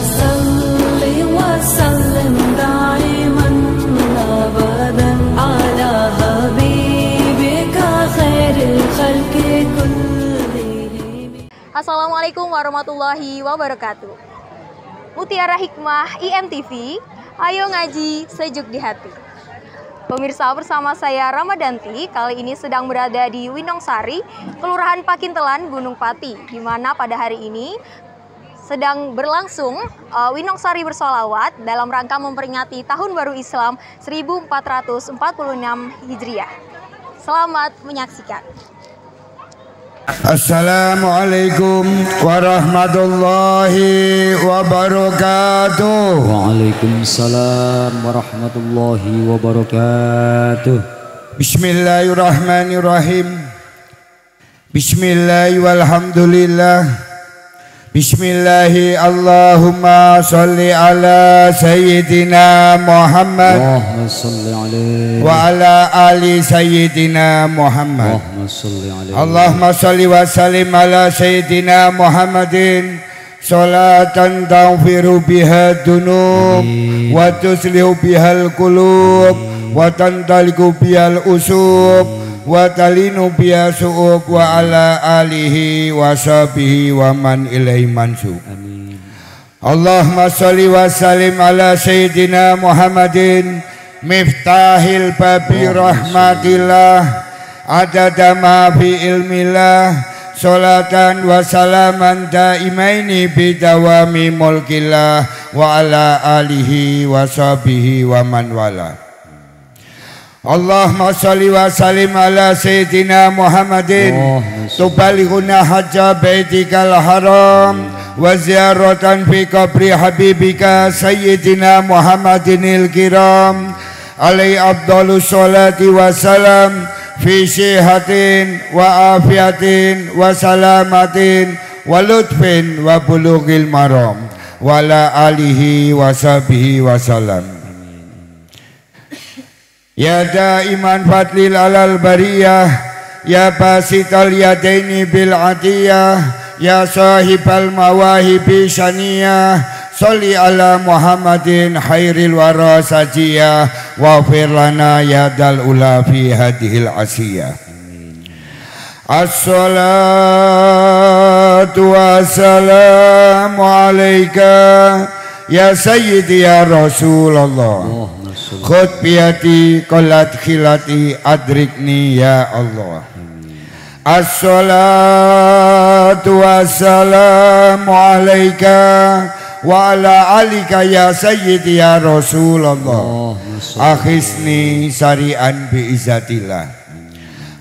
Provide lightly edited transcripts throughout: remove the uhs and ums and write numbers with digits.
صل وسلم دائما أبدا على حبيبك خير الخلق كلهم. Assalamualaikum warahmatullahi wabarakatuh. Mutiara Hikmah IMTV, ayo ngaji sejuk di hati. Pemirsa, bersama saya Ramadanti, kali ini sedang berada di Winongsari, Kelurahan Pakintelan, Gunung Pati, di mana pada hari ini sedang berlangsung Winongsari bersolawat dalam rangka memperingati Tahun Baru Islam 1446 Hijriah. Selamat menyaksikan. Assalamualaikum warahmatullahi wabarakatuh. Waalaikumsalam warahmatullahi wabarakatuh. Bismillahirrahmanirrahim. Bismillahi walhamdulillah. Bismillahi Allahumma salli ala Sayyidina Muhammad Allahumma salli alaihi wa ala ali Sayyidina Muhammad. Allahumma salli alaihi Allahumma salli wa sallim ala Sayyidina Muhammadin salatan taghfiru biha dunub wa tuslihu bihal qulub wa tantaliku bihal usub wa talinu biha su'ub wa ala alihi wa sahbihi wa man ilaihi mansub. Amin. Allahumma salli wa sallim ala Sayyidina Muhammadin miftahil babi rahmatillah adada ma fi ilmillah salatan wa salaman daimaini bidawami mulkillah wa ala alihi wa sahbihi wa man wala. Allahumma salli wa sallim ala Sayyidina Muhammadin tubalighuna hajja baitikal haram wa ziyaratan fi qabri habibika Sayyidina Muhammadinil kiram alaihi afdhalus salati wa salam fi sihatin wa afiatin wa salamatin wa lutfin wa bulughil maram wa ala alihi wa sahbihi wa salam. Ya daiman fadlil alal bariyah, ya basital yadaini bil atiyah, ya sahibal mawahibi saniyah, salli ala Muhammadin khairil wara sajiyah, waghfir lana ya dal ula fi hadhil asiyah. As-salatu wassalamu alaika ya sayyidi ya Rasulullah. Khud biyati qolat khilati adrikni ya Allah. As-salatu wassalamu alaika wa ala alika ya sayyidi ya Rasulullah. Akhisni sari'an biizzatillah.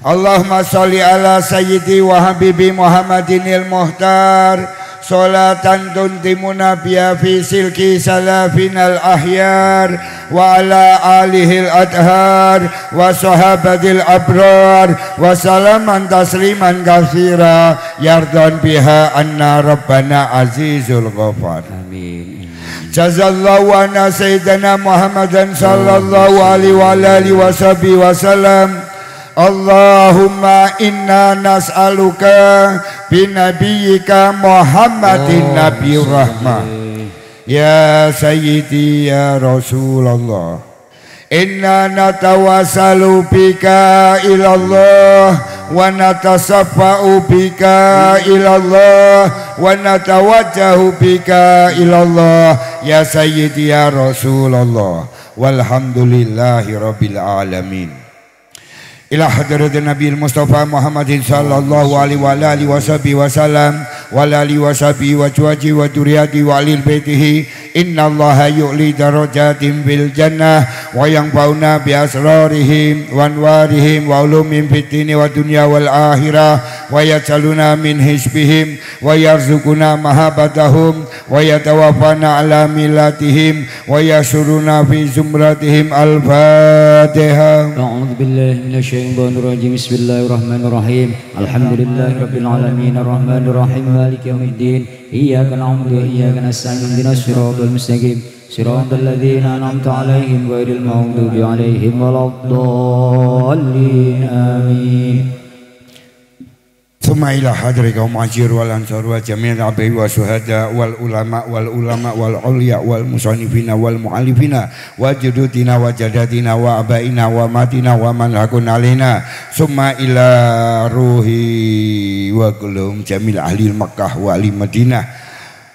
Allahumma salli ala sayyidi wa habibi Muhammadinil muhtar salatan tuntimuna biya fi silki salafinal ahyar wa ala alihil adhar wa sahabatil abrar wa salaman tasliman katsira yardon biha anna rabbana azizul ghafar. Amin. Jazallahu anna sayyidina Muhammadan sallallahu alaihi wa alihi washabihi wasallam. Allahumma inna nas'aluka binabiyyika Muhammadin nabiyur rahmah ya sayyidi ya Rasulullah. Inna natawassalu bika ilallah wa natasaffa'u bika ilallah wa natawajjahu bika ilallah ya sayyidi ya Rasulullah. Walhamdulillahi rabbil alamin. Ila hadratin Nabi Mustafa Muhammadin sallallahu alaihi wa alihi washabihi wasallam wa alihi washabihi wa juwaji wa duriyati wa alil baitihi innallaha yu'li darajatin bil jannah wa yanfa'una bi asrarihim wa anwarihim wa ulumim fid dini wa dunya wal akhirah wa yaj'aluna min hisbihim wa yarzuquna mahabbatahum wa yatawaffana ala millatihim wa yasuruna fi zumratihim al-Fatihah. A'udzu billahi minasy syaithanir rajim. Bismillahirrahmanirrahim. Alhamdulillahirabbil alamin arrahmanir rahim maliki yaumiddin. Iyyaka na'budu wa iyyaka nasta'in ihdinas siratal mustaqim. Siratal ladzina an'amta 'alaihim ghairil maghdubi 'alaihim waladdallin. Amin. Summa ila hadrika ma'ajir wal ansar wa jami'al abai wa syuhada wal ulama wal ulya wal musannifina wal mu'allifina wa judutina wa jadatina wa abaina wa matina wa man hakun alaina. Summa ila ruhi wa kulum jamil ahli Makkah wa ahli Madinah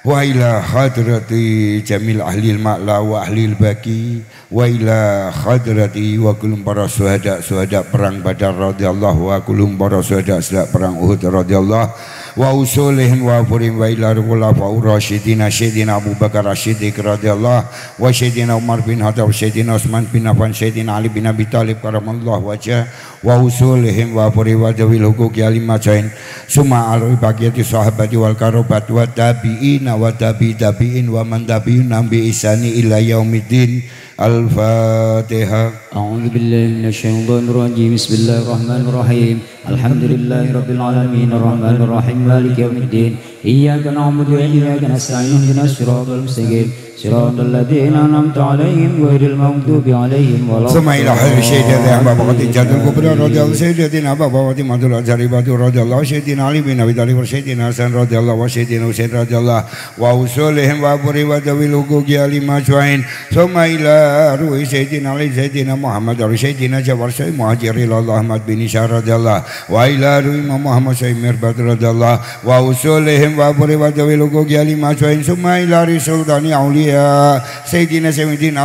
wa ila hadrati jamil ahli Ma'la wa ahli Baqi wa ila hadrati wa kulum para syuhada perang Badar radhiyallahu wa kulum para syuhada perang Uhud radhiyallahu wa usulihim wa furim wa ila khulafaur rasyidina sayyidina Abu Bakar As-Siddiq radhiyallahu wa sayyidina Umar bin Khattab sayyidina Utsman bin Affan sayyidina Ali bin Abi Thalib karamallahu wajah wa usulihim wa furim wa dawil huquqi alimajain summa al baqiyati sahabati wal karabat wa tabi'ina wa tabi'in wa man tabi'un bi isani ila yaumiddin. Al-Fatihah. A'udzu billahi minasy syaithanir rajim. Bismillahirrahmanirrahim. Alhamdulillahi rabbil alamin arrahmanir rahim maliki yaumiddin. Iyyaka na'budu wa iyyaka nasta'in ihdinas siratal mustaqim. Siratal ladzina an'amta 'alaihim ghairil maghdubi 'alaihim waladdallin. Summa ila hadri sayyidina Abu Bakar Jadul Kubra radhiyallahu sayyidina Abu Bakar Madul Azhari Batu radhiyallahu sayyidina Ali bin Abi Thalib sayyidina Hasan radhiyallahu wa sayyidina Husain radhiyallahu wa usulihim wa buri wa dawil huquqi alimajwain. Summa ila ruhi sayyidina Ali sayyidina Muhammad sayyidina Jawar Sayyid Muhajir Allah Ahmad bin Isa radhiyallahu wa ila ruhi Muhammad Sayyid Mirbad radhiyallahu wa usulihim wa buri wa dawil huquqi alimajwain. Summa ila Sultani Auliya Sayyidina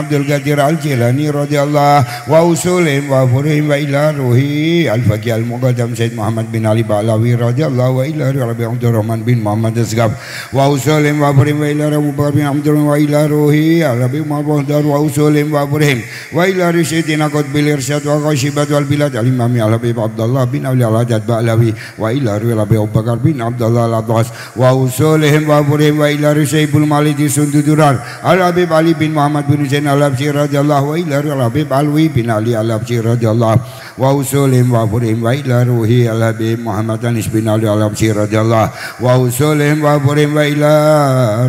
Abdul Qadir Al-Jilani radhiyallahu wa usulihim wa furihim wa ila ruhi Al-Faqih Al-Muqaddam Sayyid Muhammad bin Ali Ba'lawi radhiyallahu wa ila ruhi Rabi Abdurrahman bin Muhammad Asgab wa usulihim wa furihim wa ila Abu Bakar bin Abdurrahman wa ila ruhi Rabi Muhammad wa usulihim wa furihim wa ila ruhi Sayyidina Qutbil Irsyad wa Qashibat wal Bilad Al-Imami Al-Habib Abdullah bin Ali Al-Hadad Ba'lawi wa ila ruhi Rabi Abu Bakar bin Abdullah Al-Abbas wa usulihim wa furihim wa ila ruhi Sayyidul Malidi Sundudurar Al-Habib Ali bin Muhammad bin Husain Al-Habsyi radhiyallahu wa ila Al-Habib Alwi bin Ali Al-Habsyi radhiyallahu wa usulihim wa furihim wa ila ruhi Al-Habib Muhammad Anis bin Ali Al-Habsyi radhiyallahu wa usulihim wa furihim wa ila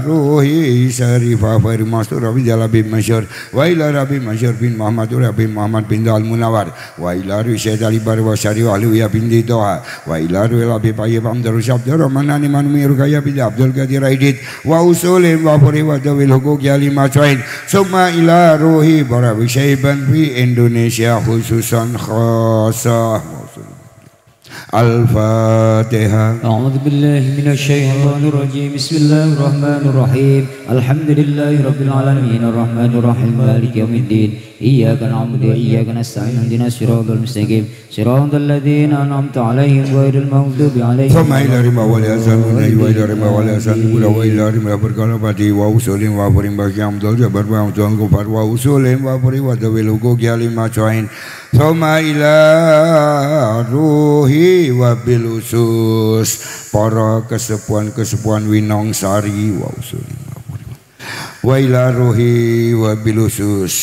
ruhi Syarifah Fair Mastur Rabi Al-Habib Masyur wa ila Rabi Masyur bin Muhammad Rabi Muhammad bin Dal Munawar wa ila ruhi Syed Ali Bar wa Syarif Alwiya bin Toha wa ila ruhi Al-Habib Ayyub Amdar Syabdur Rahman Animan Mirukaya bin Abdul Qadir Aidid wa usulihim wa furihim wa dawil huquq Yalimacain. Summa ila ruhi para wisyaiban fi Indonesia khususan khasah. Al-Fatihah. A'udzu billahi minasy syaithanir rajim. Bismillahirrahmanirrahim. Alhamdulillahi rabbil alamin arrahmanir rahim maliki yaumiddin. Iyyaka na'budu wa iyyaka nasta'in ihdinas siratal mustaqim. Siratal ladzina an'amta 'alaihim ghairil maghdubi 'alaihim. Summa ila rima wal azan wa ila rima wal azan wa ila rima berkalabati wa usulim wa furim bagi amdal jabar wa amdal kufar wa usulim wa furim wa dawil huquq yalimacain. Summa ila ruhi wa bil usus para kesepuan Winong Sari wa usulim wa ila ruhi wa bil usus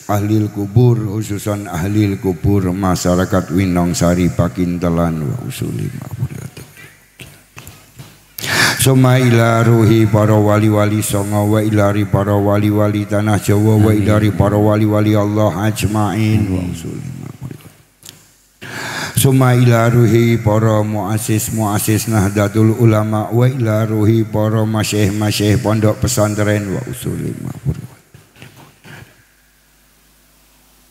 ahlil kubur khususan ahlil kubur masyarakat Winong Sari Pakintelan wa usulim. Summa ila ruhi para wali-wali songo wa ilari para wali-wali tanah Jawa wa ilari para wali-wali Allah ajma'in wa usulim. Summa ila ruhi para muassis Nahdlatul Ulama wa ila ruhi para masyayikh pondok pesantren wa usulim.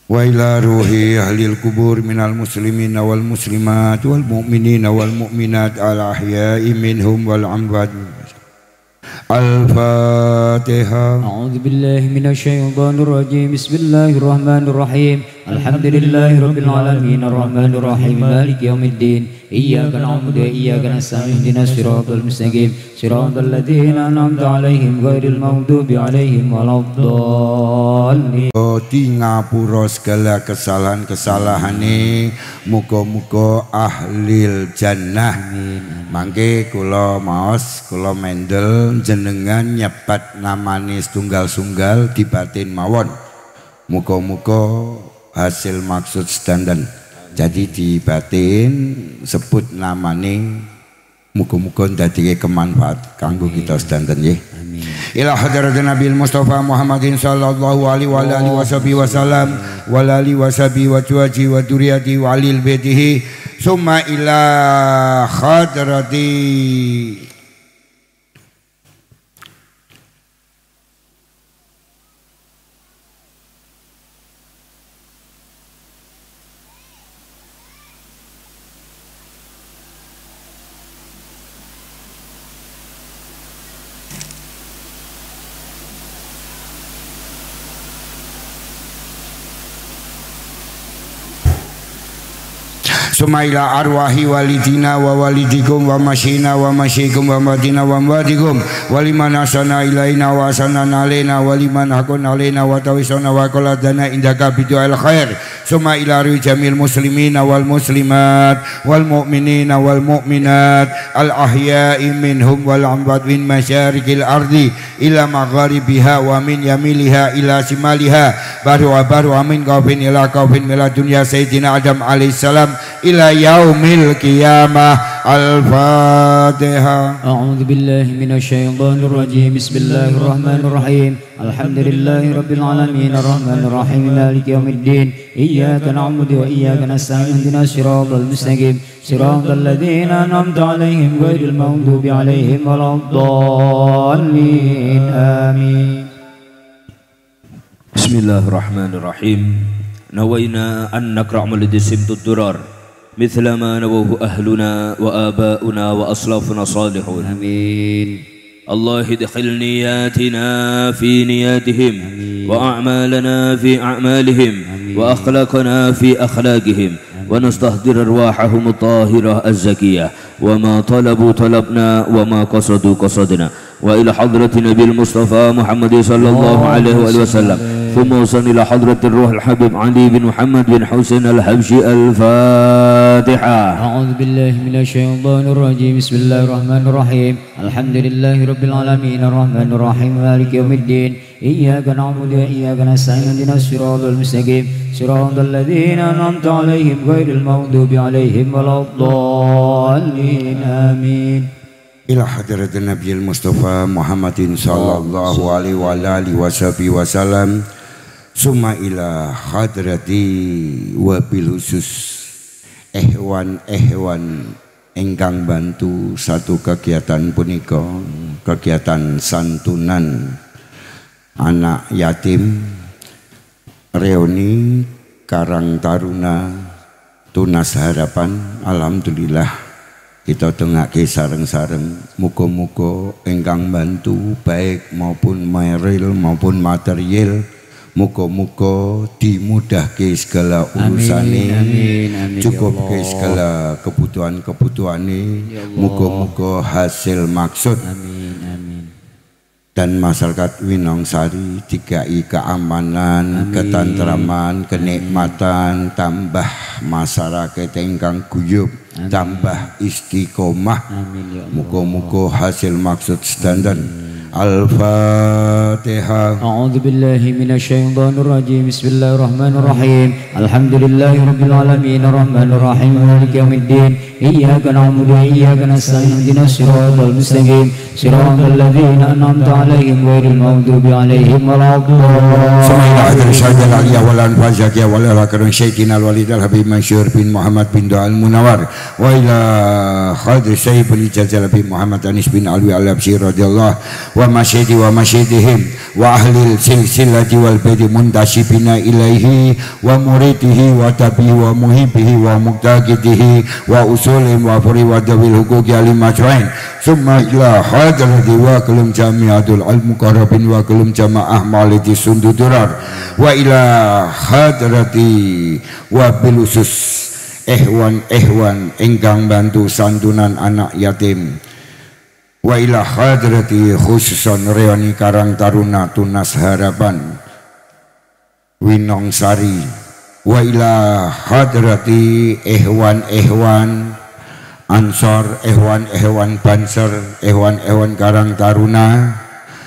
Wa ila ruhi ahlil kubur minal muslimin wal muslimat wal mu'minin wal mu'minat al ahya'i minhum wal amwat. Al-Fatihah. A'udzu billahi minasy syaithanir rajim. Bismillahirrahmanirrahim. Alhamdulillahi rabbil alamin arrahmanir rahim maliki yaumiddin. Iyyaka na'budu wa iyyaka nasta'in ihdinas siratal mustaqim. Siratal ladzina an'amta 'alaihim ghairil maghdubi 'alaihim waladdallin. Di ngapura segala kesalahan-kesalahane, muga-muga ahlil jannah. Mangke kula maos, kula mendel jenengan nyebat namane setunggal-sunggal dibatin mawon. Muga-muga hasil maksud sedanten. Jadi dibatin sebut namane, muga-muga ndadike kemanfaat kanggo kita sedanten nggih. Ila hadratin Nabil Mustafa Muhammadin sallallahu alaihi wa alihi wasallam wa alihi wasabi wa tuaji wa duriyati wa alil baitihi summa ila hadrati summa ila arwahi walidina wa walidikum wa masyina wa masyikum wa madina wa madikum wa liman asana ilaina wa asana alaina wa liman hakun alaina wa tawisana wa qaladana indaka bidu'al khair summa ila jamil muslimina wal muslimat wal mu'minina wal mu'minat al ahya'i minhum wal amwat min masyarikil ardi ila magharibiha wa min yamiliha ila shimaliha baru amin qaufin ila qaufin mila dunya sayyidina Adam alaihissalam ila yaumil qiyamah. Al-Fatihah. A'udzu billahi minasy syaithanir rajim. Bismillahir rahmanir rahim. Alhamdulillahi rabbil alamin arrahmanir rahim maliki yaumiddin. Iyyaka na'budu wa iyyaka nasta'in ihdinas siratal mustaqim siratal ladzina an'amta 'alaihim ghairil maghdubi 'alaihim waladdallin. Amin. Bismillahirrahmanirrahim. Nawaina an naqra' malidisim tudurar mithla ma nawahu ahluna wa aba'una wa aslafuna salihun. Amin. Allah idkhil niyatina fi niyatihim wa a'malana fi a'malihim wa akhlaqana fi akhlaqihim wa nastahdir arwahahum at-tahirah az-zakiyah wa ma talabu talabna wa ma qasadu qasadna wa ila hadrati nabil mustafa Muhammad sallallahu alaihi wa sallam ثم وصل إلى حضرة الروح الحبيب علي بن محمد بن حسين الحبشي. الفاتحة. أعوذ بالله من الشيطان الرجيم. بسم الله الرحمن الرحيم. الحمد لله رب العالمين الرحمن الرحيم مالك يوم الدين. إياك نعبد وإياك نستعين اهدنا الصراط المستقيم صراط الذين أنعمت عليهم غير المغضوب عليهم ولا الضالين. آمين. Ila hadrat Nabi Mustafa Muhammadin sallallahu alaihi wa alihi wasallam. Summa ila hadrati wabil khusus ehwan ingkang bantu satu kegiatan punika, kegiatan santunan anak yatim reuni Karang Taruna Tunas Harapan. Alhamdulillah kita dongake sareng-sareng, muga-muga ingkang bantu baik maupun moral maupun material, muga-muga dimudahke segala urusane, cukupke segala kebutuhan-kebutuhane, muga-muga hasil maksud. Dan masyarakat Winongsari dikai keamanan, ketentraman, kenikmatan, tambah masyarakat ingkang guyub, tambah istiqomah. Muga-muga hasil maksud standar. Al-Fatihah. A'udzu billahi minasy syaithanir rajim. Bismillahir rahmanir rahim. Alhamdulillahi rabbil alamin arrahmanir rahim maliki yaumiddin. Iyyaka na'budu wa iyyaka nasta'in ihdinas siratal mustaqim siratal ladzina an'amta 'alaihim ghairil maghdubi 'alaihim waladdallin. Subhanallah syadal aliyah wal anfazakiyah wal akram syaikina al walid al habib masyhur bin Muhammad bin Du'al Munawar wa ila hadri syekh bin Jazal bin Muhammad Anis bin Alwi al-Habsyi radhiyallahu wa masyidi wa masyidihim wa ahlil silsilati wal badi muntasibina ilaihi wa muridihi wa tabihi wa muhibbihi wa muqtaqidihi wa usulim wa furi wa dawil hukuki alim majwain. Summa ila hadrati wa kulum jami'atul al-muqarrabin wa kulum jama'ah malidi sundudurar wa ila hadrati wa bilusus ehwan ingkang bantu santunan anak yatim wa ila hadrati khususon reoni Karang Taruna Tunas Harapan Winongsari wa ila hadrati ehwan ansor ehwan banser ehwan Karang Taruna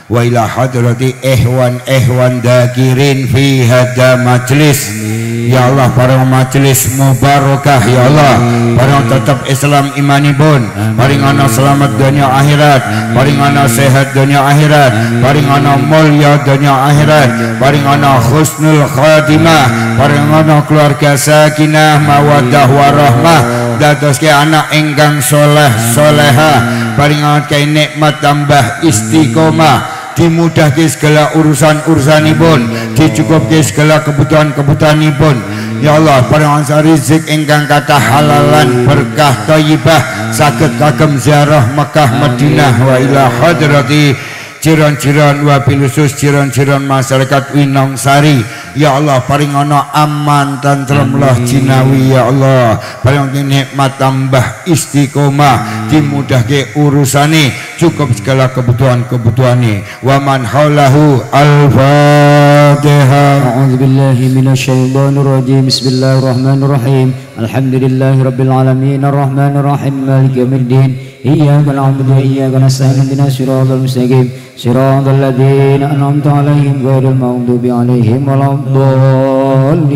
wa ila hadrati ehwan dakirin fi hadza majlis. Ya Allah, para majelis mubarakah ya Allah, para tetap Islam imanipun, paring ana selamat dunia akhirat, paring ana sehat dunia akhirat, paring ana mulya dunia akhirat, paring ana husnul khatimah, paring ana keluarga sakinah mawaddah warahmah, dadoske anak ingkang soleh soleha, paringaken kei nikmat tambah istiqomah, dimudahke segala urusan-urusanipun, dicukupke segala kebutuhan-kebutuhanipun. Ya Allah, paringaken rezeki ingkang kathah halalan berkah thayyibah, saged kagem ziarah Mekah Madinah wa ila hadrati jiran-jiran wa bilusus jiran-jiran masyarakat Winongsari. Ya Allah, paringono aman tentrem lah jinawi. Ya Allah, paringono nikmat tambah istiqomah, dimudahke urusane, cukup segala kebutuhan-kebutuhane. Wa man haulahu al-Fatihah. A'udzu billahi minasyaitonir rajim. Bismillahirrahmanirrahim. Alhamdulillahi rabbil alamin arrahmanir rahim maliki yaumiddin. Iyyaka na'budu wa iyyaka nasta'in ihdinas siratal mustaqim siratal ladzina an'amta 'alaihim ghairil maghdubi 'alaihim waladdallin.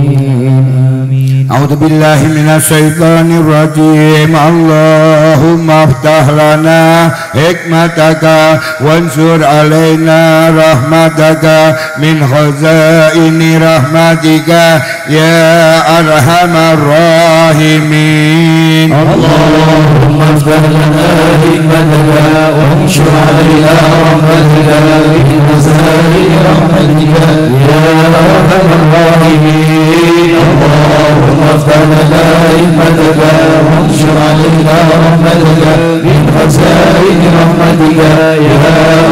Amin. A'udzu billahi minasyaitonir rajim. Allahumma iftah lana hikmataka wansur alaina rahmataka min khazaini rahmatika ya arhamar rahimin. Allahumma iftah lana hikmataka wansur alaina rahmataka min khazaini rahmatika ya arhamar rahimin. Allahumma iftah lana hikmataka wansur alaina rahmataka min khazaini rahmatika ya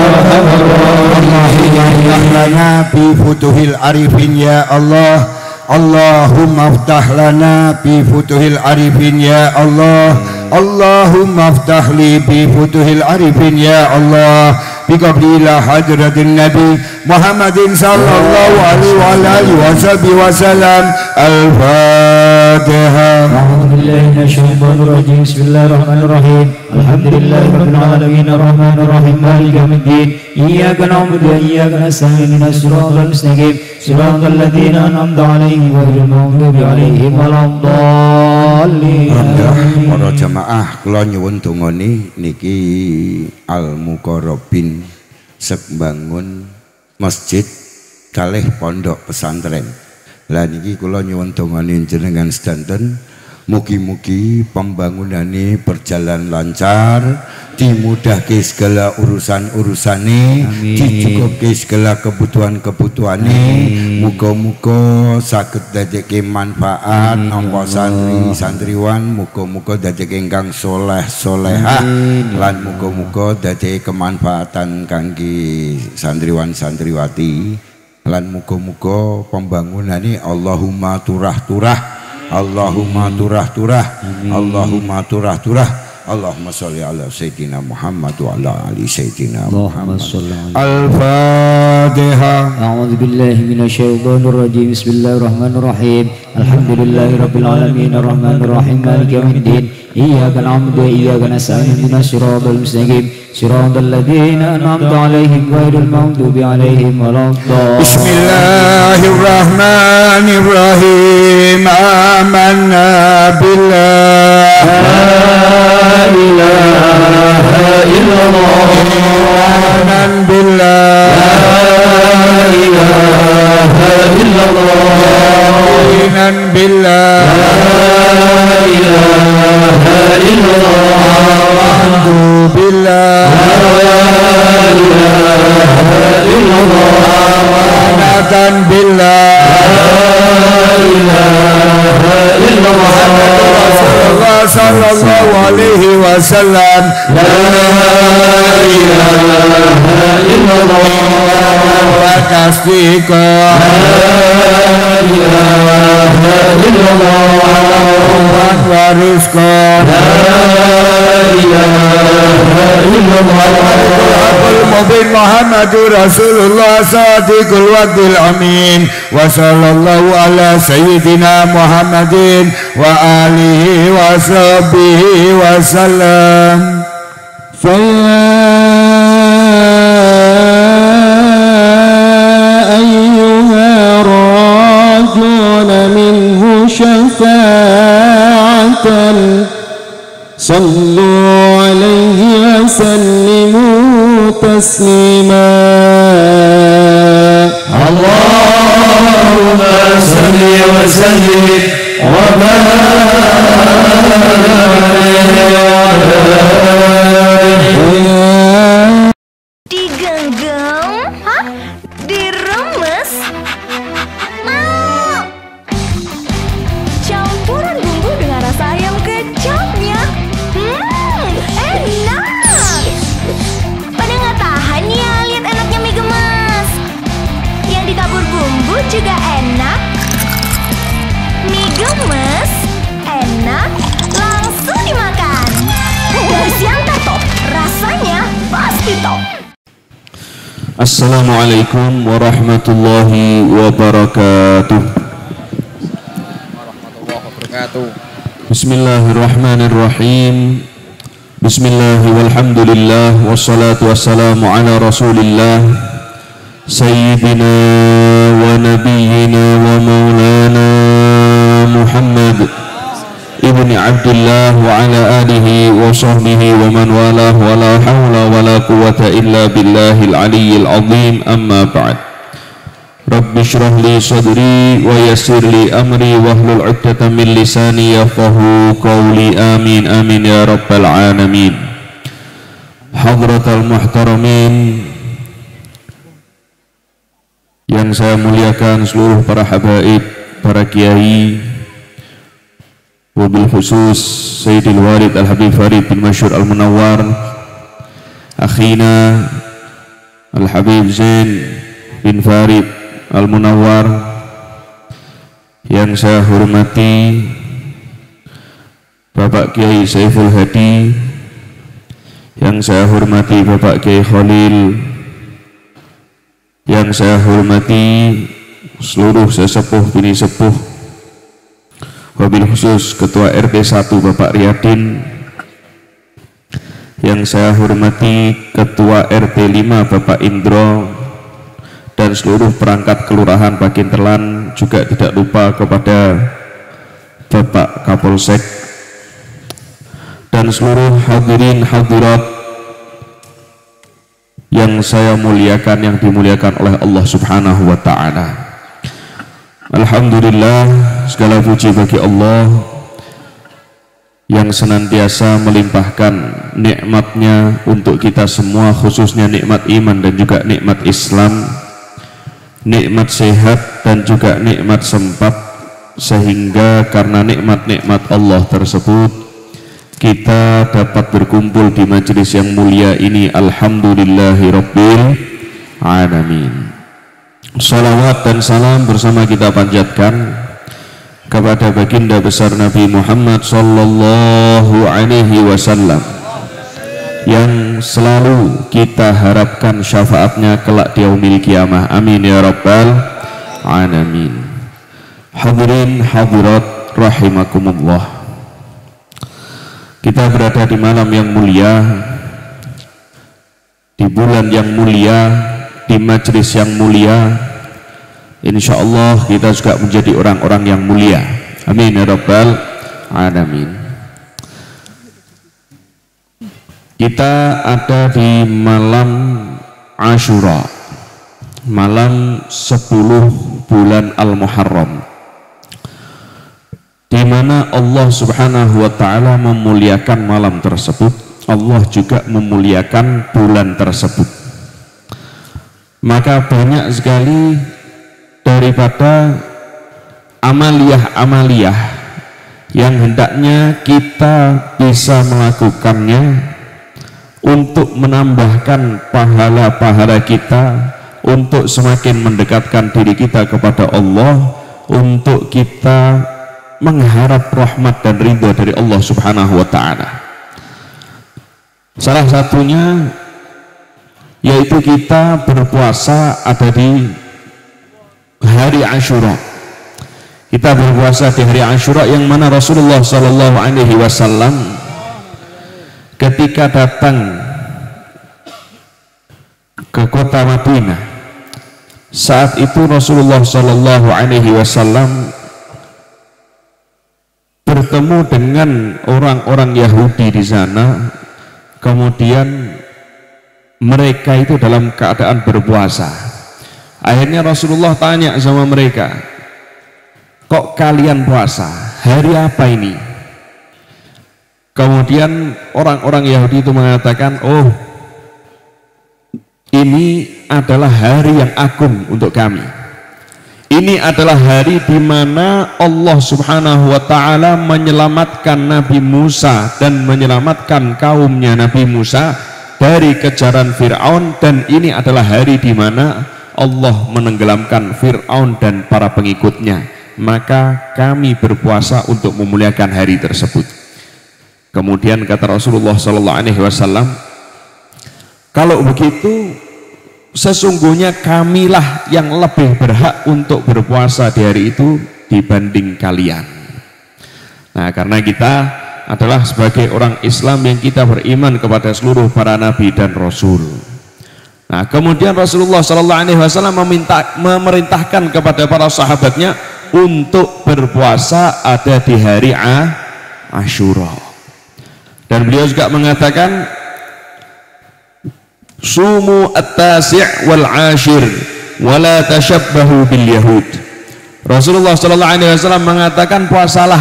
arhamar rahimin. Lana bi futuhil arifin ya Allah. Allahumma iftah lana bi futuhil arifin ya Allah. Allahumma iftah li bi futuhil arifin ya Allah. Bi qabli ila hadratin Nabi Muhammadin sallallahu alaihi wa sallam. Al-Fatihah. A'udzu billahi minasyaitonir rajim. Bismillahirrahmanirrahim. Alhamdulillahi rabbil alamin arrahmanir rahim maliki yaumiddin. Iyyaka na'budu wa iyyaka nasta'in ihdinas siratal mustaqim siratal ladzina an'amta 'alaihim ghairil maghdubi 'alaihim waladdallin. Para jamaah, kula nyuwun dongane niki al-muqarrabin sembangun masjid kalih pondok pesantren. Lah niki kula nyuwun dongane jenengan sedanten, mugi-mugi pembangunane berjalan lancar, dimudahke segala urusan-urusane, dicukupke segala kebutuhan-kebutuhane. Muga-muga saged dadeke manfaat nampa santri-santriwan, muga-muga dadeke ingkang soleh solehah, lan muga-muga dadeke kemanfaatan kangge santriwan-santriwati, lan muga-muga pembangunane Allahumma turah-turah. Allahumma turah-turah, Allahumma turah-turah. Allahumma sholli ala sayyidina Muhammad wa ala ali sayyidina Muhammad. Al-Fatihah. A'udzu billahi minasyaitonir rajim. Bismillahirrahmanirrahim. Alhamdulillahi rabbil alamin arrahmanir rahim maliki yaumiddin. Iyyaka na'budu wa iyyaka nasta'in ihdinas siratal mustaqim siratal ladzina an'amta 'alaihim ghairil maghdubi 'alaihim waladdallin. Bismillahirrahmanirrahim. Amanna billah. La ilaha illallah. Aman billah. La ilaha illallah. Iman billah. La ilaha illallah. Amantu billah. La ilaha illallah. Amatan billah. La ilaha illallah. Rasulullah sallallahu alaihi wasallam. La ilaha illallah. Wa tasdiqa. La ilaha illallah. Wa rizqa. La ilaha illallah. Mubin Muhammadur Rasulullah sadiqul wa'dil amin. Wa sallallahu ala sayyidina Muhammadin wa alihi wa sahbihi wa sallam. أيها راجون منه شفاعة صلوا عليه وسلموا تسليما. اللهم صل وسلم وبارك Assalamualaikum warahmatullahi wabarakatuh. Bismillahirrahmanirrahim. Bismillahi walhamdulillah wassalatu wassalamu ala rasulillah Sayyidina wa nabiyyina wa maulana Muhammad ibni Abdullah wa ala alihi wa sahbihi wa man walah wa la hawla wa la quwata illa billahil aliyyil azim, amma ba'd. Rabbi shrah li sadri wa yassir li amri wahlul 'uqdatam min lisani yafqahu qawli, amin amin ya rabbal alamin. Hadratal muhtaramin yang saya muliakan, seluruh para habaib, para kiai, wabil khusus Sayyidil Walid Al-Habib Farid bin Masyur Al-Munawwar, akhina Al-Habib Zain bin Farid Al-Munawwar, yang saya hormati Bapak Kiai Saiful Hadi, yang saya hormati Bapak Kiai Khalil, yang saya hormati seluruh sesepuh bini sepuh, wabil khusus Ketua RT 1 Bapak Riyadin, yang saya hormati Ketua RT 5 Bapak Indro, dan seluruh perangkat kelurahan Pakintelan, juga tidak lupa kepada Bapak Kapolsek dan seluruh hadirin hadirat yang saya muliakan, yang dimuliakan oleh Allah Subhanahu wa ta'ala. Alhamdulillah, segala puji bagi Allah yang senantiasa melimpahkan nikmatnya untuk kita semua, khususnya nikmat iman dan juga nikmat Islam, nikmat sehat dan juga nikmat sempat, sehingga karena nikmat-nikmat Allah tersebut kita dapat berkumpul di majelis yang mulia ini. Alhamdulillahirabbil alamin. Salawat dan salam bersama kita panjatkan kepada baginda besar Nabi Muhammad sallallahu alaihi wasallam, yang selalu kita harapkan syafaatnya kelak di yaumil qiyamah. Amin ya rabbal alamin. Hadirin hadirat rahimakumullah, kita berada di malam yang mulia, di bulan yang mulia, di majelis yang mulia. Insya Allah kita juga menjadi orang-orang yang mulia. Amin ya rabbal alamin. Kita ada di malam Ashura, malam 10 bulan Al-Muharram, di mana Allah Subhanahu wa ta'ala memuliakan malam tersebut. Allah juga memuliakan bulan tersebut. Maka banyak sekali daripada amaliyah-amaliyah yang hendaknya kita bisa melakukannya untuk menambahkan pahala-pahala kita, untuk semakin mendekatkan diri kita kepada Allah, untuk kita mengharap rahmat dan ridha dari Allah Subhanahu wa ta'ala. Salah satunya yaitu kita berpuasa ada di hari Ashura. Kita berpuasa di hari Ashura, yang mana Rasulullah sallallahu alaihi wasallam ketika datang ke kota Madinah, saat itu Rasulullah sallallahu alaihi wasallam bertemu dengan orang-orang Yahudi di sana. Kemudian mereka itu dalam keadaan berpuasa. Akhirnya Rasulullah tanya sama mereka, kok kalian puasa? Hari apa ini? Kemudian orang-orang Yahudi itu mengatakan, oh, ini adalah hari yang agung untuk kami. Ini adalah hari di mana Allah Subhanahu wa ta'ala menyelamatkan Nabi Musa dan menyelamatkan kaumnya Nabi Musa dari kejaran Fir'aun, dan ini adalah hari di mana Allah menenggelamkan Fir'aun dan para pengikutnya. Maka kami berpuasa untuk memuliakan hari tersebut. Kemudian kata Rasulullah SAW, kalau begitu sesungguhnya kamilah yang lebih berhak untuk berpuasa di hari itu dibanding kalian. Nah, karena kita adalah sebagai orang Islam yang kita beriman kepada seluruh para nabi dan rasul. Nah, kemudian Rasulullah SAW memerintahkan kepada para sahabatnya untuk berpuasa ada di hari Asyura. Dan beliau juga mengatakan, sumu at-tasi' wal 'ashir wa la tashabbahu bil yahud. Rasulullah SAW mengatakan, puasalah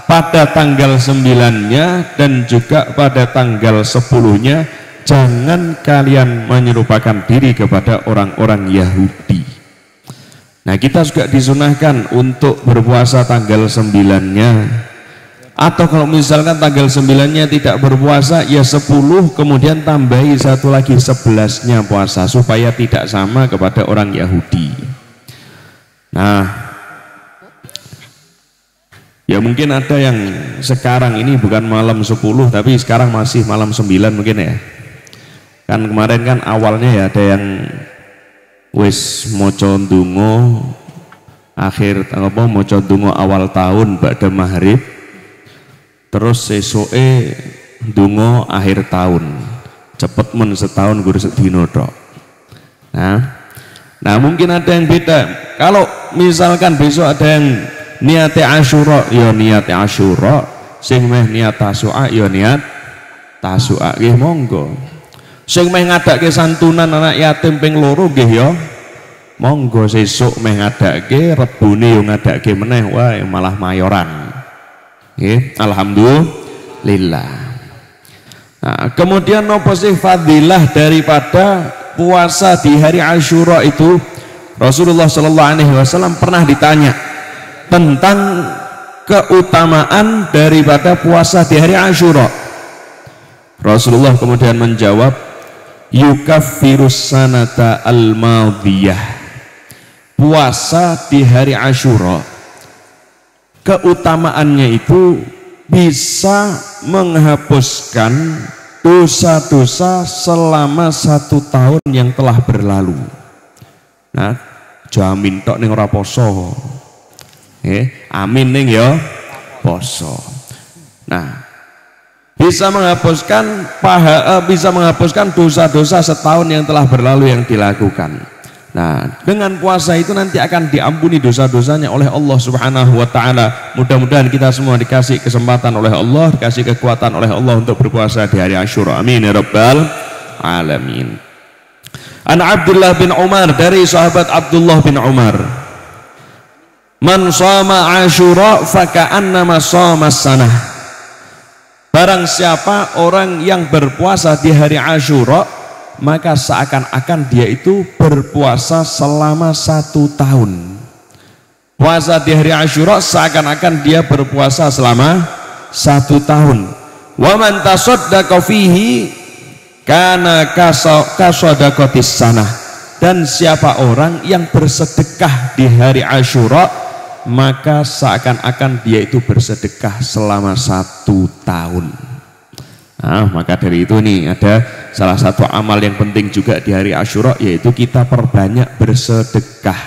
pada tanggal 9-nya dan juga pada tanggal 10-nya, jangan kalian menyerupakan diri kepada orang-orang Yahudi. Nah, kita juga disunahkan untuk berpuasa tanggal 9-nya, atau kalau misalkan tanggal 9-nya tidak berpuasa, ya 10 kemudian tambahi satu lagi 11-nya puasa, supaya tidak sama kepada orang Yahudi. Nah, ya mungkin ada yang sekarang ini bukan malam 10 tapi sekarang masih malam 9 mungkin ya. Kan kemarin kan awalnya ya ada yang wis maca ndonga akhir apa maca ndonga awal tahun ba'da maghrib, terus sesuke ndonga akhir tahun, cepet men setahun guru sedina tok. Nah mungkin ada yang beda. Kalau misalkan besok ada yang niate Asyura, ya niate Asyura, sing meh niat Tasu'a ya niat Tasu'a, nggih monggo. Sing meh ngadake santunan anak yatim ping 2 nggih ya monggo, sesuk meh ngadake, rebune yo ngadake meneh, wah malah mayoran. Nggih, alhamdulillah. Nah, kemudian apa sih fadilah daripada puasa di hari Asyura itu? Rasulullah SAW pernah ditanya tentang keutamaan daripada puasa di hari Asyura. Rasulullah kemudian menjawab, yukaffirus sanata al-madiyah. Puasa di hari Asyura, keutamaannya itu bisa menghapuskan dosa-dosa selama 1 tahun yang telah berlalu. Nah, jamin tok ning ora poso. Amin ning ya poso. Nah, bisa menghapuskan dosa-dosa setahun yang telah berlalu yang dilakukan. Nah, dengan puasa itu nanti akan diampuni dosa-dosanya oleh Allah Subhanahu wa taala. Mudah-mudahan kita semua dikasih kesempatan oleh Allah, dikasih kekuatan oleh Allah untuk berpuasa di hari Asyura. Amin ya rabbal alamin. An Abdullah bin Umar, dari sahabat Abdullah bin Umar, man shoma Asyura faka'annama shoma sanah. Barang siapa orang yang berpuasa di hari Asyura, maka seakan-akan dia itu berpuasa selama 1 tahun. Puasa di hari Asyura seakan-akan dia berpuasa selama 1 tahun. Wa man tasaddaqa fihi kana kasadaqatis sanah. Dan siapa orang yang bersedekah di hari Asyura, maka seakan-akan dia itu bersedekah selama 1 tahun. Nah, maka dari itu nih ada salah satu amal yang penting juga di hari Asyura, yaitu kita perbanyak bersedekah.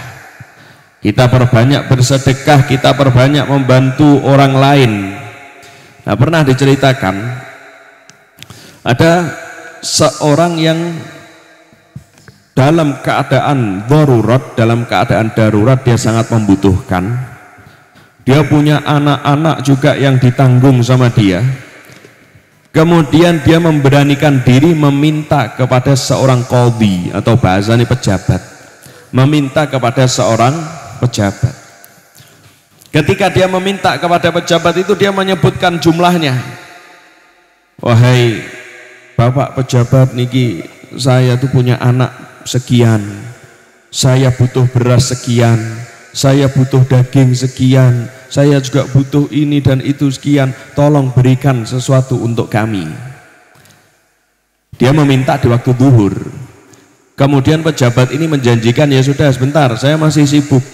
Kita perbanyak bersedekah, kita perbanyak membantu orang lain. Nah, pernah diceritakan ada seorang yang dalam keadaan darurat, dalam keadaan darurat dia sangat membutuhkan. Dia punya anak-anak juga yang ditanggung sama dia. Kemudian dia memberanikan diri meminta kepada seorang qadhi, atau bahasanya pejabat, meminta kepada seorang pejabat. Ketika dia meminta kepada pejabat itu, dia menyebutkan jumlahnya. Wahai Bapak pejabat niki, saya tuh punya anak sekian, saya butuh beras sekian, saya butuh daging sekian, saya juga butuh ini dan itu sekian, tolong berikan sesuatu untuk kami. Dia meminta di waktu zuhur. Kemudian pejabat ini menjanjikan, ya sudah sebentar, saya masih sibuk,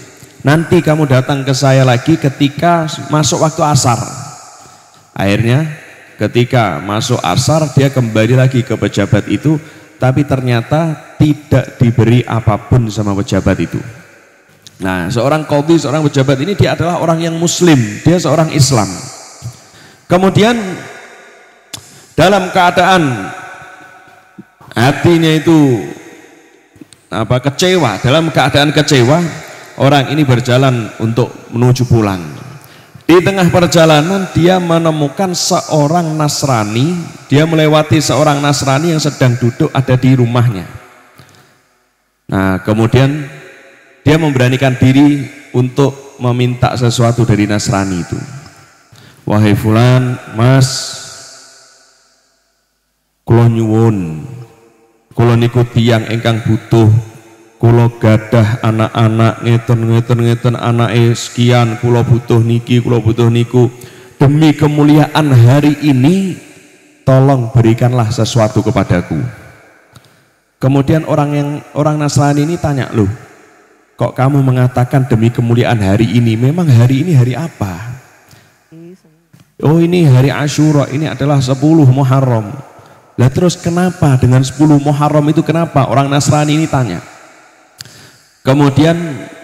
nanti kamu datang ke saya lagi ketika masuk waktu asar. Akhirnya ketika masuk asar dia kembali lagi ke pejabat itu, tapi ternyata tidak diberi apapun sama pejabat itu. Nah, seorang qadhi, seorang pejabat ini dia adalah orang yang muslim, dia seorang Islam. Kemudian dalam keadaan hatinya itu kecewa, dalam keadaan kecewa, orang ini berjalan untuk menuju pulang. Di tengah perjalanan dia menemukan seorang Nasrani, dia melewati seorang Nasrani yang sedang duduk ada di rumahnya. Nah, kemudian dia memberanikan diri untuk meminta sesuatu dari Nasrani itu. Wahai fulan, Mas, kula nyuwun, kula niku tiyang ingkang butuh, kula gadah anak-anak ngeten anake sekian, kula butuh niki, kula butuh niku. Demi kemuliaan hari ini, tolong berikanlah sesuatu kepadaku. Kemudian orang Nasrani ini tanya, loh, kok kamu mengatakan demi kemuliaan hari ini? Memang hari ini hari apa? Oh, ini hari Asyura, ini adalah 10 Muharram. Lah terus kenapa dengan 10 Muharram itu kenapa? Orang Nasrani ini tanya. Kemudian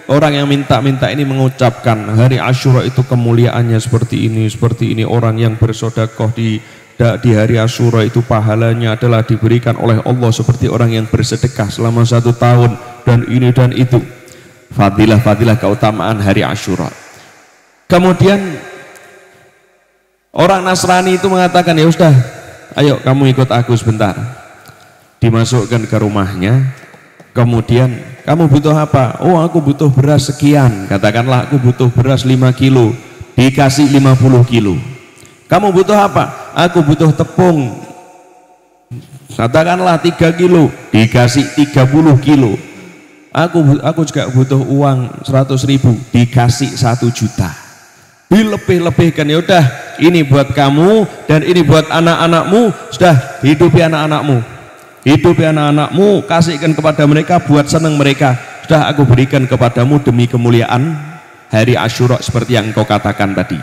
orang yang minta-minta ini mengucapkan hari Asyura itu kemuliaannya seperti ini. Orang yang bersedekah di hari Asyura itu pahalanya adalah diberikan oleh Allah seperti orang yang bersedekah selama 1 tahun, dan ini dan itu. Fadilah keutamaan hari Asyura. Kemudian orang Nasrani itu mengatakan, ya sudah, ayo kamu ikut aku sebentar. Dimasukkan ke rumahnya. Kemudian, kamu butuh apa? Oh, aku butuh beras sekian. Katakanlah aku butuh beras 5 kilo. Dikasih 50 kilo. Kamu butuh apa? Aku butuh tepung. Katakanlah 3 kilo. Dikasih 30 kilo. Aku juga butuh uang 100.000. Dikasih 1 juta. Dilebih-lebihkan. Ya udah, ini buat kamu dan ini buat anak-anakmu. Sudah, hidupi anak-anakmu, kasihkan kepada mereka, buat senang mereka. Sudah, aku berikan kepadamu demi kemuliaan hari Asyura seperti yang engkau katakan tadi.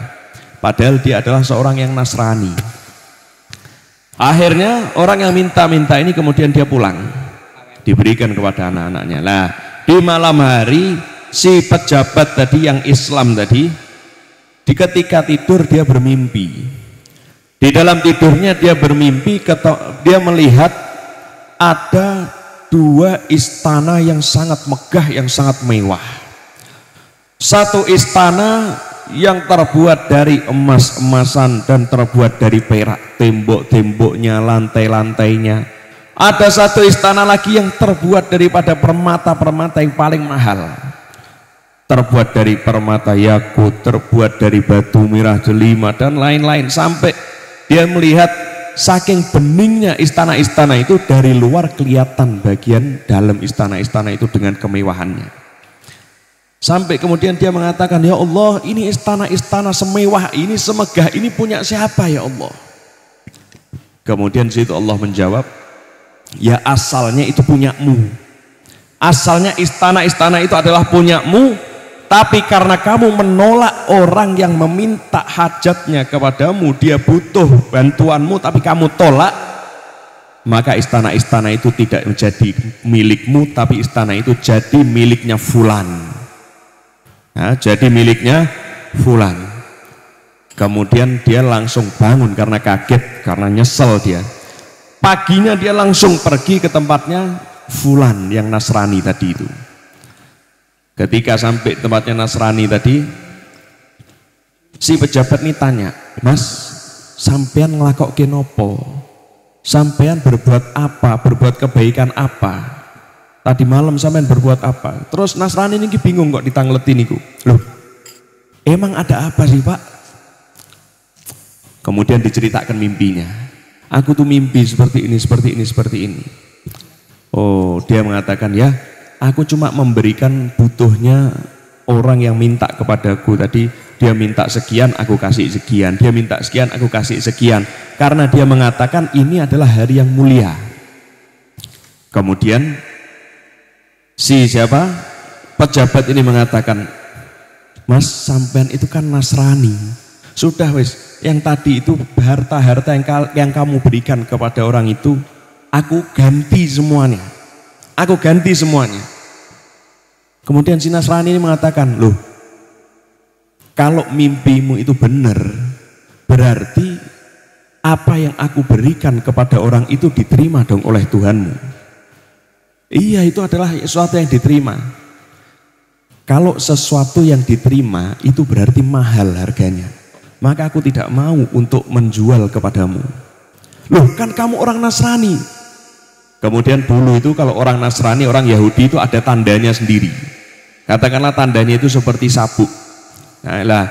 Padahal dia adalah seorang yang Nasrani. Akhirnya orang yang minta-minta ini kemudian dia pulang, diberikan kepada anak-anaknya. Nah, di malam hari si pejabat tadi yang Islam tadi, di ketika tidur dia bermimpi. Di dalam tidurnya dia bermimpi, dia melihat ada 2 istana yang sangat megah, yang sangat mewah. Satu istana yang terbuat dari emas-emasan dan terbuat dari perak, tembok-temboknya, lantai-lantainya. Ada satu istana lagi yang terbuat daripada permata-permata yang paling mahal. Terbuat dari permata yakut, terbuat dari batu merah delima dan lain-lain. Sampai dia melihat saking beningnya istana-istana itu, dari luar kelihatan bagian dalam istana-istana itu dengan kemewahannya. Sampai kemudian dia mengatakan, ya Allah, ini istana-istana semewah ini, semegah ini punya siapa ya Allah? Kemudian situ Allah menjawab, ya asalnya itu punyamu. Asalnya istana-istana itu adalah punyamu. Tapi karena kamu menolak orang yang meminta hajatnya kepadamu, dia butuh bantuanmu tapi kamu tolak, maka istana-istana itu tidak menjadi milikmu, tapi istana itu jadi miliknya fulan. Nah, jadi miliknya fulan. Kemudian dia langsung bangun karena kaget, karena nyesel dia. Paginya dia langsung pergi ke tempatnya fulan yang Nasrani tadi itu. Ketika sampai tempatnya Nasrani tadi, si pejabat ini tanya, Mas, sampean ngelakokke nopo? Sampean berbuat apa? Berbuat kebaikan apa? Tadi malam sampean berbuat apa? Terus Nasrani ini bingung kok ditangleti niku. Loh, emang ada apa sih Pak? Kemudian diceritakan mimpinya. Aku tuh mimpi seperti ini. Oh, dia mengatakan, ya, aku cuma memberikan butuhnya orang yang minta kepadaku tadi. Dia minta sekian, aku kasih sekian. Dia minta sekian, aku kasih sekian. Karena dia mengatakan ini adalah hari yang mulia. Kemudian si siapa? Pejabat ini mengatakan, Mas, sampean itu kan Nasrani. Sudah wis, yang tadi itu harta-harta yang kamu berikan kepada orang itu, aku ganti semuanya. Aku ganti semuanya. Kemudian si Nasrani ini mengatakan, loh, kalau mimpimu itu benar, berarti apa yang aku berikan kepada orang itu diterima dong oleh Tuhanmu. Iya, itu adalah sesuatu yang diterima. Kalau sesuatu yang diterima itu berarti mahal harganya, maka aku tidak mau untuk menjual kepadamu. Loh, kan kamu orang Nasrani. Kemudian dulu itu kalau orang Nasrani, orang Yahudi itu ada tandanya sendiri. Katakanlah tandanya itu seperti sabuk. Nah lah,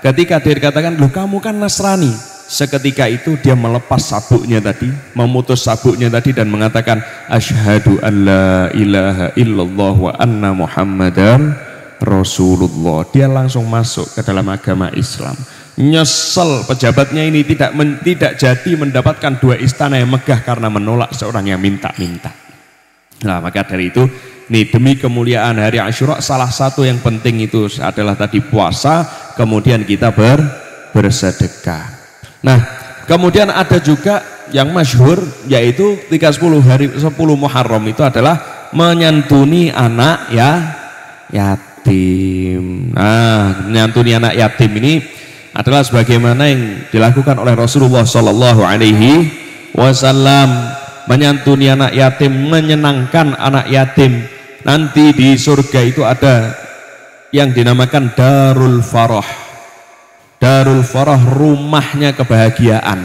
ketika dia dikatakan, loh kamu kan Nasrani, seketika itu dia melepas sabuknya tadi, memutus sabuknya tadi dan mengatakan, asyhadu an la ilaha illallah wa anna muhammadan Rasulullah. Dia langsung masuk ke dalam agama Islam. Nyesel pejabatnya ini tidak jadi mendapatkan 2 istana yang megah karena menolak seorang yang minta-minta. Nah, maka dari itu, nih, demi kemuliaan hari Asyura, salah satu yang penting itu adalah tadi puasa, kemudian kita bersedekah. Nah, kemudian ada juga yang masyhur, yaitu 10 Muharram itu adalah menyantuni anak yatim. Nah, menyantuni anak yatim ini adalah sebagaimana yang dilakukan oleh Rasulullah Shallallahu Alaihi Wasallam. Menyantuni anak yatim, menyenangkan anak yatim. Nanti di surga itu ada yang dinamakan Darul Farah. Darul Farah, rumahnya kebahagiaan.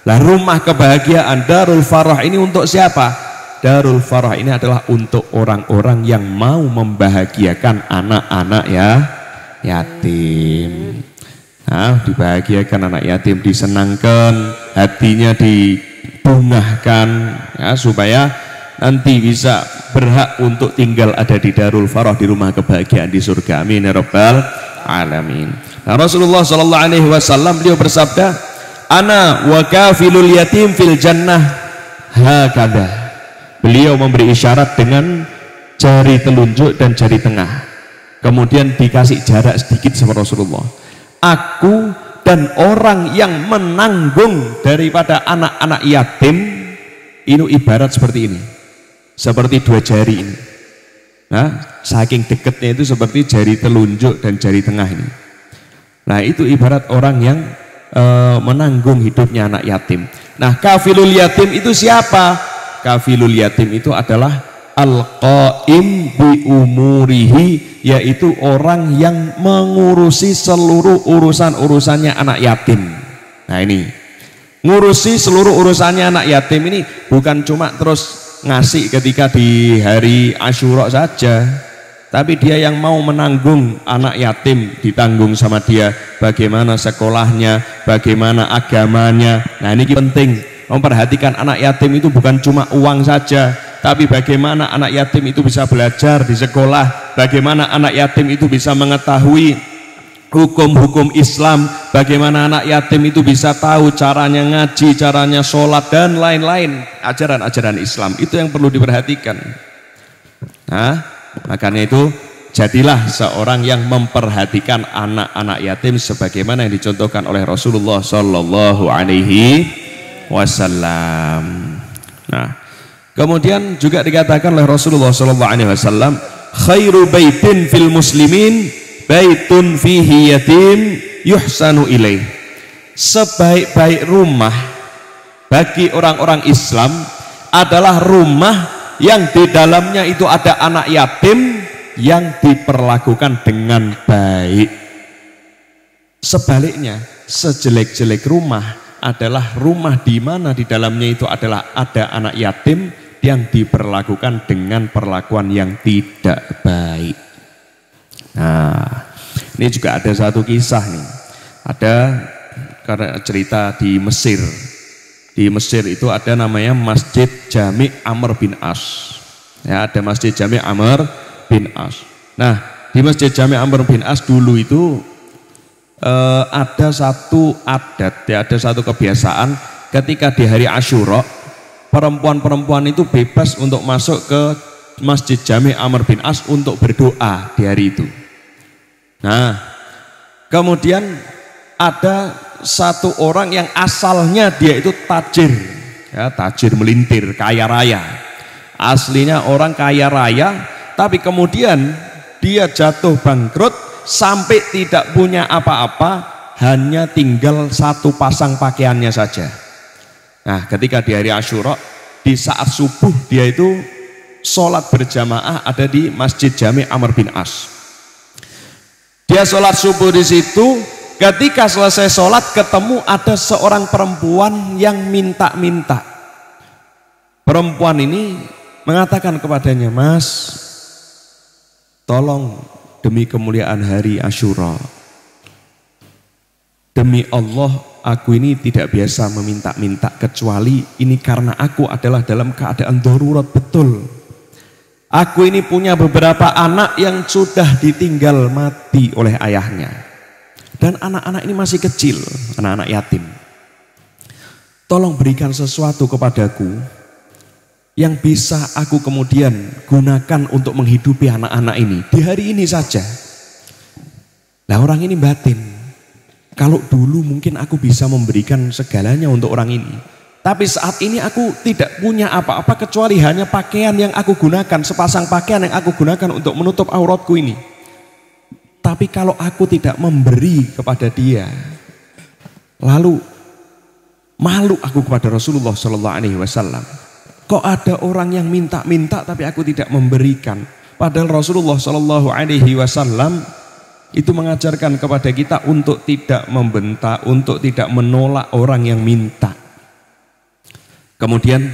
Lah, rumah kebahagiaan Darul Farah ini untuk siapa? Darul Farah ini adalah untuk orang-orang yang mau membahagiakan anak-anak yatim. Nah, dibahagiakan anak yatim, disenangkan, hatinya dibungahkan, ya, supaya nanti bisa berhak untuk tinggal ada di Darul Farah, di rumah kebahagiaan di surga. Amin ya rabbal alamin. Nah, Rasulullah Shallallahu Alaihi Wasallam beliau bersabda, ana wa kafilul yatim fil jannah hakada. Beliau memberi isyarat dengan jari telunjuk dan jari tengah. Kemudian dikasih jarak sedikit sama Rasulullah. Aku dan orang yang menanggung daripada anak-anak yatim ini ibarat seperti ini. Seperti 2 jari ini. Nah, saking dekatnya itu seperti jari telunjuk dan jari tengah ini. Nah, itu ibarat orang yang menanggung hidupnya anak yatim. Nah, kafilul yatim itu siapa? Kafilul yatim itu adalah al-qaim bi umurihi, yaitu orang yang mengurusi seluruh urusan-urusannya anak yatim. Nah, ini ngurusi seluruh urusannya anak yatim ini bukan cuma terus ngasih ketika di hari Asyura saja, tapi dia yang mau menanggung anak yatim, ditanggung sama dia, bagaimana sekolahnya, bagaimana agamanya. Nah, ini penting. Memperhatikan anak yatim itu bukan cuma uang saja, tapi bagaimana anak yatim itu bisa belajar di sekolah, bagaimana anak yatim itu bisa mengetahui hukum-hukum Islam, bagaimana anak yatim itu bisa tahu caranya ngaji, caranya sholat, dan lain-lain ajaran-ajaran Islam. Itu yang perlu diperhatikan. Nah, makanya itu jadilah seorang yang memperhatikan anak-anak yatim sebagaimana yang dicontohkan oleh Rasulullah Shallallahu Alaihi Wasallam. Nah, kemudian juga dikatakan oleh Rasulullah Sallallahu Alaihi Wasallam, khairu baitin fil muslimin baitun fihi yatim yuhsanu ilaih. Sebaik-baik rumah bagi orang-orang Islam adalah rumah yang di dalamnya itu ada anak yatim yang diperlakukan dengan baik. Sebaliknya, sejelek-jelek rumah adalah rumah di mana di dalamnya itu adalah ada anak yatim yang diperlakukan dengan perlakuan yang tidak baik. Nah, ini juga ada satu kisah nih. Ada karena cerita di Mesir. Di Mesir itu ada namanya Masjid Jami' Amr bin As. Ya, ada Masjid Jami' Amr bin As. Nah, di Masjid Jami' Amr bin As dulu itu ada satu adat, ya, ada satu kebiasaan ketika di hari Asyura perempuan-perempuan itu bebas untuk masuk ke Masjid Jami' Amr bin As untuk berdoa di hari itu. Nah, kemudian ada satu orang yang asalnya dia itu tajir, ya, tajir melintir, kaya raya. Aslinya orang kaya raya, tapi kemudian dia jatuh bangkrut sampai tidak punya apa-apa, hanya tinggal satu pasang pakaiannya saja. Nah, ketika di hari Asyura, di saat subuh dia itu sholat berjamaah ada di Masjid Jami Amr bin As. Dia sholat subuh di situ. Ketika selesai sholat ketemu ada seorang perempuan yang minta-minta. Perempuan ini mengatakan kepadanya, "Mas, tolong demi kemuliaan hari Asyura, demi Allah aku ini tidak biasa meminta-minta, kecuali ini karena aku adalah dalam keadaan darurat betul. Aku ini punya beberapa anak yang sudah ditinggal mati oleh ayahnya. Dan anak-anak ini masih kecil, anak-anak yatim. Tolong berikan sesuatu kepadaku yang bisa aku kemudian gunakan untuk menghidupi anak-anak ini di hari ini saja." Nah, orang ini batin, kalau dulu mungkin aku bisa memberikan segalanya untuk orang ini, tapi saat ini aku tidak punya apa-apa kecuali hanya pakaian yang aku gunakan, sepasang pakaian yang aku gunakan untuk menutup auratku ini. Tapi kalau aku tidak memberi kepada dia, lalu malu aku kepada Rasulullah SAW. Kok ada orang yang minta-minta tapi aku tidak memberikan? Padahal Rasulullah SAW itu mengajarkan kepada kita untuk tidak membentak, untuk tidak menolak orang yang minta. Kemudian,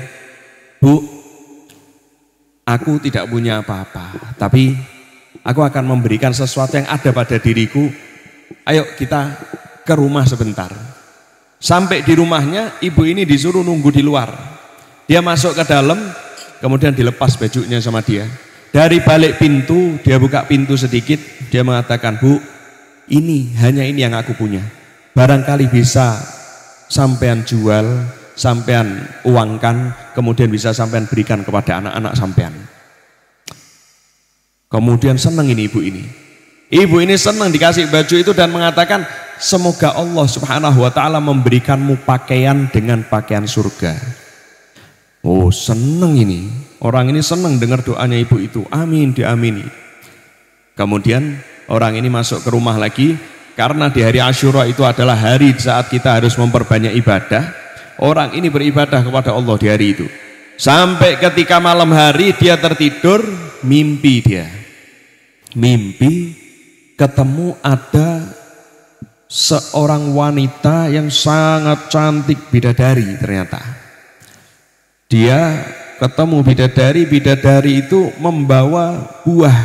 "Bu, aku tidak punya apa-apa, tapi aku akan memberikan sesuatu yang ada pada diriku. Ayo kita ke rumah sebentar." Sampai di rumahnya, ibu ini disuruh nunggu di luar. Dia masuk ke dalam, kemudian dilepas bajunya sama dia. Dari balik pintu, dia buka pintu sedikit, dia mengatakan, "Bu, hanya ini yang aku punya. Barangkali bisa sampean jual, sampean uangkan, kemudian bisa sampean berikan kepada anak-anak sampean." Kemudian senang ini ibu ini. Ibu ini senang dikasih baju itu dan mengatakan, "Semoga Allah Subhanahu wa ta'ala memberikanmu pakaian dengan pakaian surga." Oh, senang ini. Orang ini senang dengar doanya ibu itu. Amin, diamini. Kemudian orang ini masuk ke rumah lagi. Karena di hari Asyura itu adalah hari saat kita harus memperbanyak ibadah. Orang ini beribadah kepada Allah di hari itu. Sampai ketika malam hari dia tertidur, mimpi dia. Mimpi ketemu ada seorang wanita yang sangat cantik, bidadari ternyata. Dia ketemu bidadari itu membawa buah.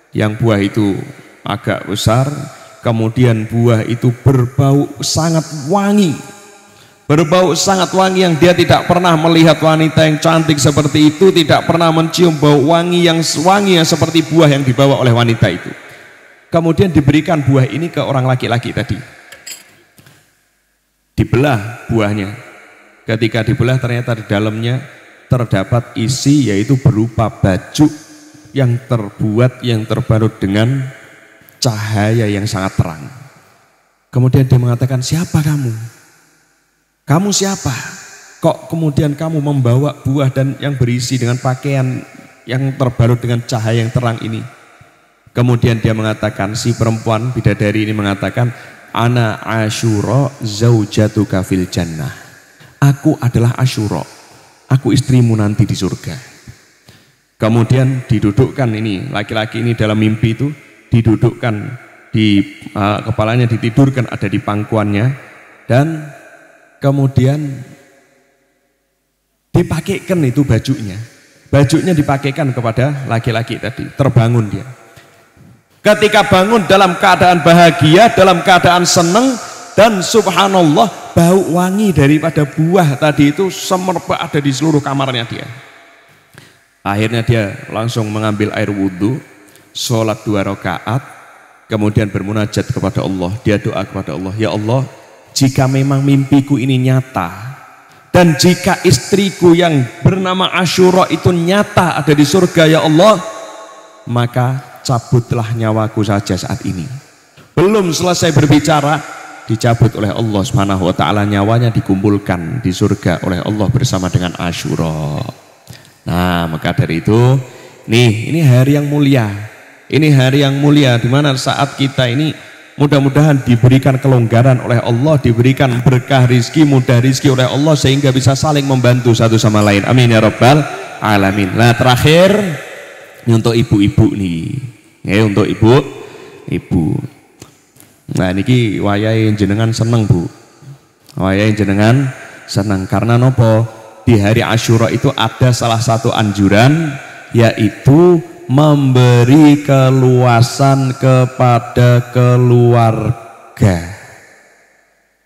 Yang buah itu agak besar, kemudian buah itu berbau sangat wangi. Berbau sangat wangi yang dia tidak pernah melihat wanita yang cantik seperti itu, tidak pernah mencium bau wangi yang seperti buah yang dibawa oleh wanita itu. Kemudian diberikan buah ini ke orang laki-laki tadi. Dibelah buahnya. Ketika dibelah ternyata di dalamnya terdapat isi, yaitu berupa baju yang terbalut dengan cahaya yang sangat terang. Kemudian dia mengatakan, "Siapa kamu? Kamu siapa? Kok kemudian kamu membawa buah dan yang berisi dengan pakaian yang terbalut dengan cahaya yang terang ini?" Kemudian dia mengatakan, si perempuan bidadari ini mengatakan, "Ana Asyura zaujatuka fil jannah." Aku adalah Asyura, aku istrimu nanti di surga. Kemudian didudukkan ini, laki-laki ini dalam mimpi itu didudukkan di kepalanya, ditidurkan ada di pangkuannya, dan kemudian dipakaikan itu bajunya dipakaikan kepada laki-laki tadi. Terbangun dia. Ketika bangun dalam keadaan bahagia, dalam keadaan senang, dan subhanallah bau wangi daripada buah tadi itu semerbak ada di seluruh kamarnya dia. Akhirnya dia langsung mengambil air wudhu, sholat 2 rakaat, kemudian bermunajat kepada Allah. Dia doa kepada Allah, "Ya Allah, jika memang mimpiku ini nyata, dan jika istriku yang bernama Asyura itu nyata ada di surga, ya Allah, maka cabutlah nyawaku saja saat ini." Belum selesai berbicara, dicabut oleh Allah Subhanahu wa ta'ala, nyawanya dikumpulkan di surga oleh Allah bersama dengan Asyura. Nah, maka dari itu, ini hari yang mulia. Ini hari yang mulia di mana saat kita ini mudah-mudahan diberikan kelonggaran oleh Allah, diberikan berkah rizki, mudah rizki oleh Allah sehingga bisa saling membantu satu sama lain. Amin ya rabbal alamin. Nah, terakhir ini untuk ibu-ibu nih. Ya, untuk ibu. Nah, niki wayahe jenengan seneng, Bu. Wayahe jenengan seneng karena nopo? Di hari Asyura itu ada salah satu anjuran, yaitu memberi keluasan kepada keluarga.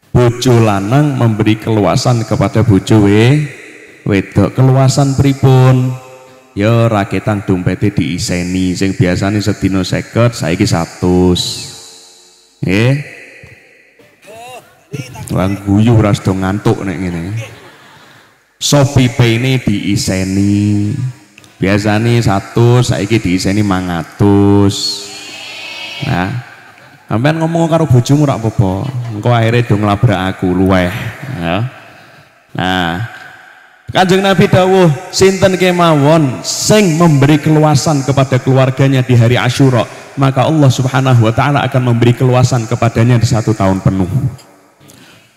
Bojo lanang memberi keluasan kepada bojo wedok. Keluasan pripun? Ya raketang dompete diiseni, sing biasane sedina 50 saiki 100. Nggih. Wong guyu ora sedo ngantuk nek ngene. Shopee Pay ini diiseni. Biasanya 100, saiki diiseni 500. Nah, sampean ngomong karo bojomu rak apa-apa. Engko akhirnya do nglabrak aku luweh. Ya. Nah, Kanjeng Nabi dawuh, sinten kemawon sing memberi keluasan kepada keluarganya di hari Asyura, maka Allah Subhanahu wa taala akan memberi keluasan kepadanya di 1 tahun penuh.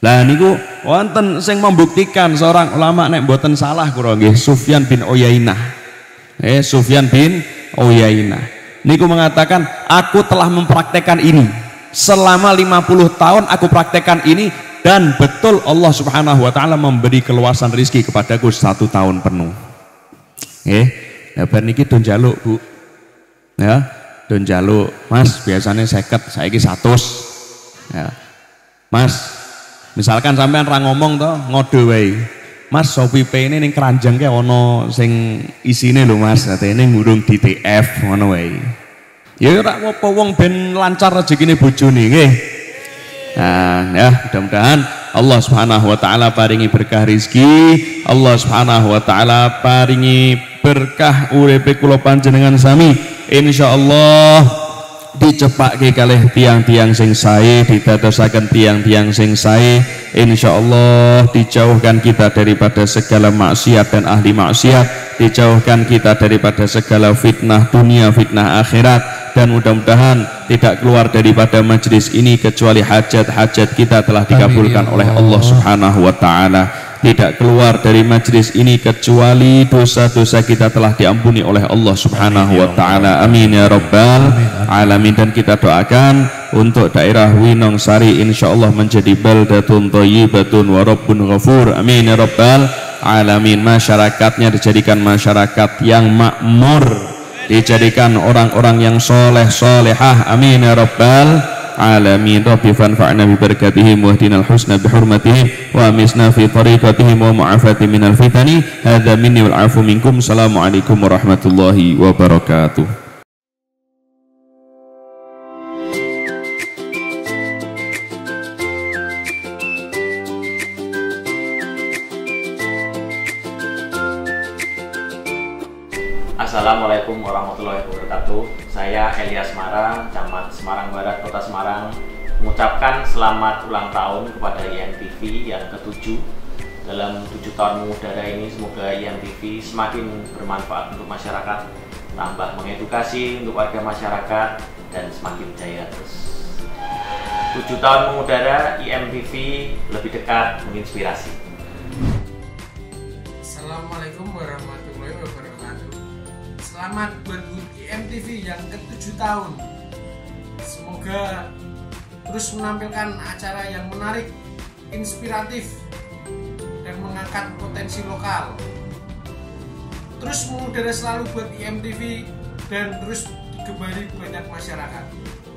Lah niku wonten sing membuktikan seorang ulama nek mboten salah kula nggih, Sufyan bin Uyainah. Sufyan bin Uyainah niku mengatakan, aku telah mempraktekkan ini selama 50 tahun, aku praktekkan ini dan betul Allah Subhanahu wa taala memberi keluasan rizki kepadaku 1 tahun penuh. Bar niki do njaluk, Bu. Ya, do njaluk, Mas, biasanya 50, saiki 100. Ya. Mas, misalkan sampean ra ngomong to, ngode wae. Mas, Shopee Pay ini ning keranjang ke ono sing isine lho Mas, katene ngurung DTF ngono wae. Ya ora apa wong ben lancar rezekine bojone nggih. Nah, ya mudah-mudahan Allah Subhanahu wa taala paringi berkah rezeki, Allah Subhanahu wa taala paringi berkah uripe kula panjenengan sami. Insyaallah dicepakke kalih tiang-tiang sing sae, ditadosaken tiang-tiang sing sae, insyaallah dijauhkan kita daripada segala maksiat dan ahli maksiat, dijauhkan kita daripada segala fitnah dunia, fitnah akhirat, dan mudah-mudahan tidak keluar daripada majlis ini kecuali hajat-hajat kita telah dikabulkan oleh Allah Subhanahu wa taala. Tidak keluar dari majlis ini kecuali dosa-dosa kita telah diampuni oleh Allah Subhanahu wa taala. Amin ya rabbal alamin. Dan kita doakan untuk daerah Winong Sari insyaallah menjadi baldatun thayyibatun wa rabbun ghafur. Amin ya rabbal alamin. Masyarakatnya dijadikan masyarakat yang makmur, dijadikan orang-orang yang soleh solehah. Amin ya rabbal alamin. Rabbi fanfa'na bi barakatihim wa hdinal husna bi hurmatihim wa amisna fi tariqatihim wa mu'afati minal fitani. Hadza minni wal afu minkum. Assalamualaikum warahmatullahi wabarakatuh. Assalamualaikum warahmatullahi wabarakatuh. Saya Elias Mara, Camat Semarang Barat, Kota Semarang, mengucapkan selamat ulang tahun kepada IMTV yang ke-7. Dalam 7 tahun mengudara ini, semoga IMTV semakin bermanfaat untuk masyarakat, tambah mengedukasi untuk warga masyarakat, dan semakin jaya terus. 7 tahun mengudara, IMTV lebih dekat menginspirasi. Assalamualaikum warahmatullahi wabarakatuh. Selamat berhut IMTV yang ke-7 tahun. Semoga terus menampilkan acara yang menarik, inspiratif, dan mengangkat potensi lokal. Terus mengudara selalu buat IMTV dan terus digemari banyak masyarakat.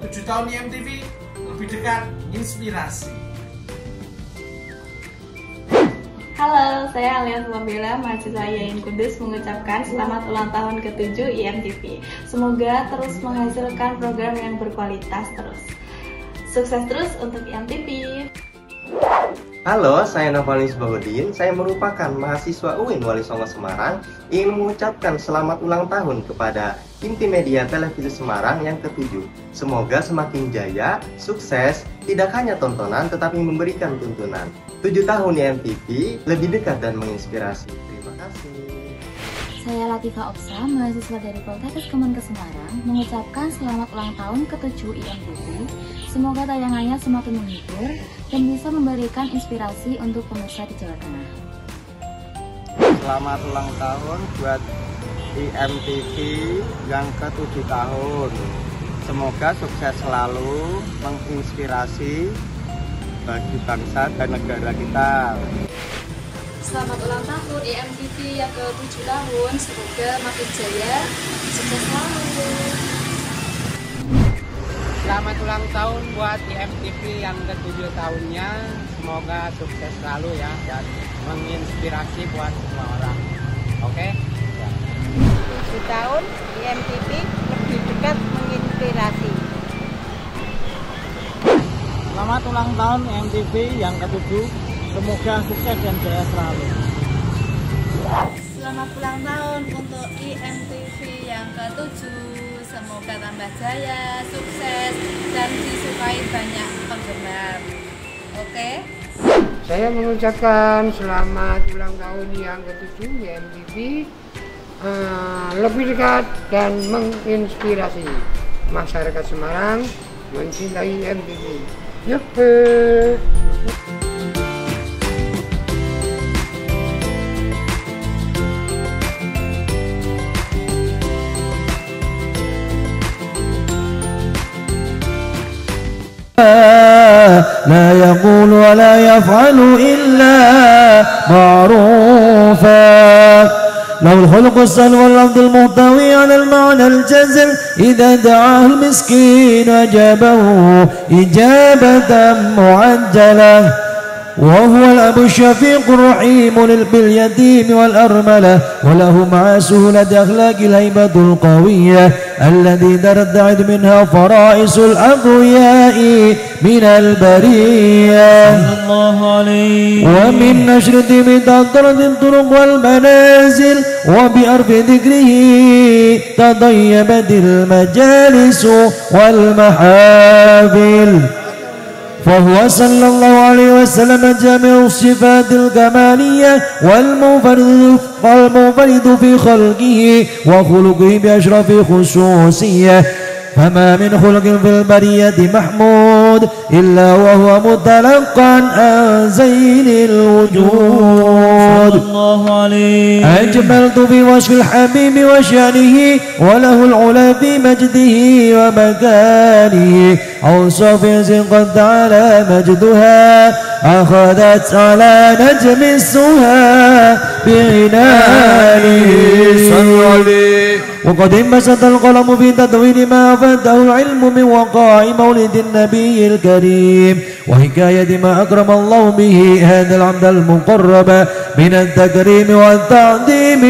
7 tahun IMTV lebih dekat, inspirasi. Halo, saya Alias Mabela, mahasiswa IAIN Kudus, mengucapkan selamat ulang tahun ke-7 IMTV. Semoga terus menghasilkan program yang berkualitas terus. Sukses terus untuk IMTV. Halo, saya Novanis Bahudin. Saya merupakan mahasiswa UIN Wali Songo Semarang. Ingin mengucapkan selamat ulang tahun kepada Intimedia Televisi Semarang yang ke-7. Semoga semakin jaya, sukses, tidak hanya tontonan tetapi memberikan tuntunan. 7 tahun IMTV lebih dekat dan menginspirasi. Terima kasih. Saya Latifah Oksa, mahasiswa dari Poltekkes Kemenkes Semarang, mengucapkan selamat ulang tahun ke-7 IMTV. Semoga tayangannya semakin menghibur dan bisa memberikan inspirasi untuk pemirsa di Jawa Tengah. Selamat ulang tahun buat IMTV yang ke-7 tahun. Semoga sukses selalu, menginspirasi bagi bangsa dan negara kita. Selamat ulang tahun IMTV yang ke-7 tahun, semoga makin jaya, sukses selalu. Selamat ulang tahun buat IMTV yang ke-7 tahunnya, semoga sukses selalu ya dan menginspirasi buat semua orang. Oke? 7 tahun IMTV lebih dekat menginspirasi. Selamat ulang tahun IMTV yang ke-7, semoga sukses dan jaya selalu. Selamat ulang tahun untuk IMTV yang ke-7, semoga tambah jaya, sukses, dan disukai banyak penggemar. Oke? Saya mengucapkan selamat ulang tahun yang ke-7 IMTV, lebih dekat dan menginspirasi masyarakat Semarang mencintai IMTV. Yuhuu. لا يقول ولا يفعل إلا معروفا له الخلق السهل واللفظ المحتوي على المعنى الجزل إذا دعاه المسكين أجابه إجابة معجلة وهو الأب الشفيق الرحيم باليتيم والأرملة وله مع سهولة أخلاق الهيبة القوية الذي ترتعد منها فرائس الأقوياء من البرية الله عليه ومن نشر بتأثرة الطرق والمنازل وبأرف ذكره تضيبت المجالس والمحافل فهو صلى الله عليه وسلم جامع الصفات الكمالية والمنفرد في خلقه وخلقه بأشرف خصوصية فما من خلق في البرية محمود إلا وهو متلقى عن زين الوجود الله عليه أجملت في وصف الحبيب وشأنه وله العلا في مجده ومكانه أوصاف قد تعالى مجدها أخذت على نجم السها بعنانه وقد انبسط القلم في تدوين ما أفاده العلم من وقائع مولد النبي الكريم وحكاية ما أكرم الله به هذا العبد المقرب من التكريم والتعظيم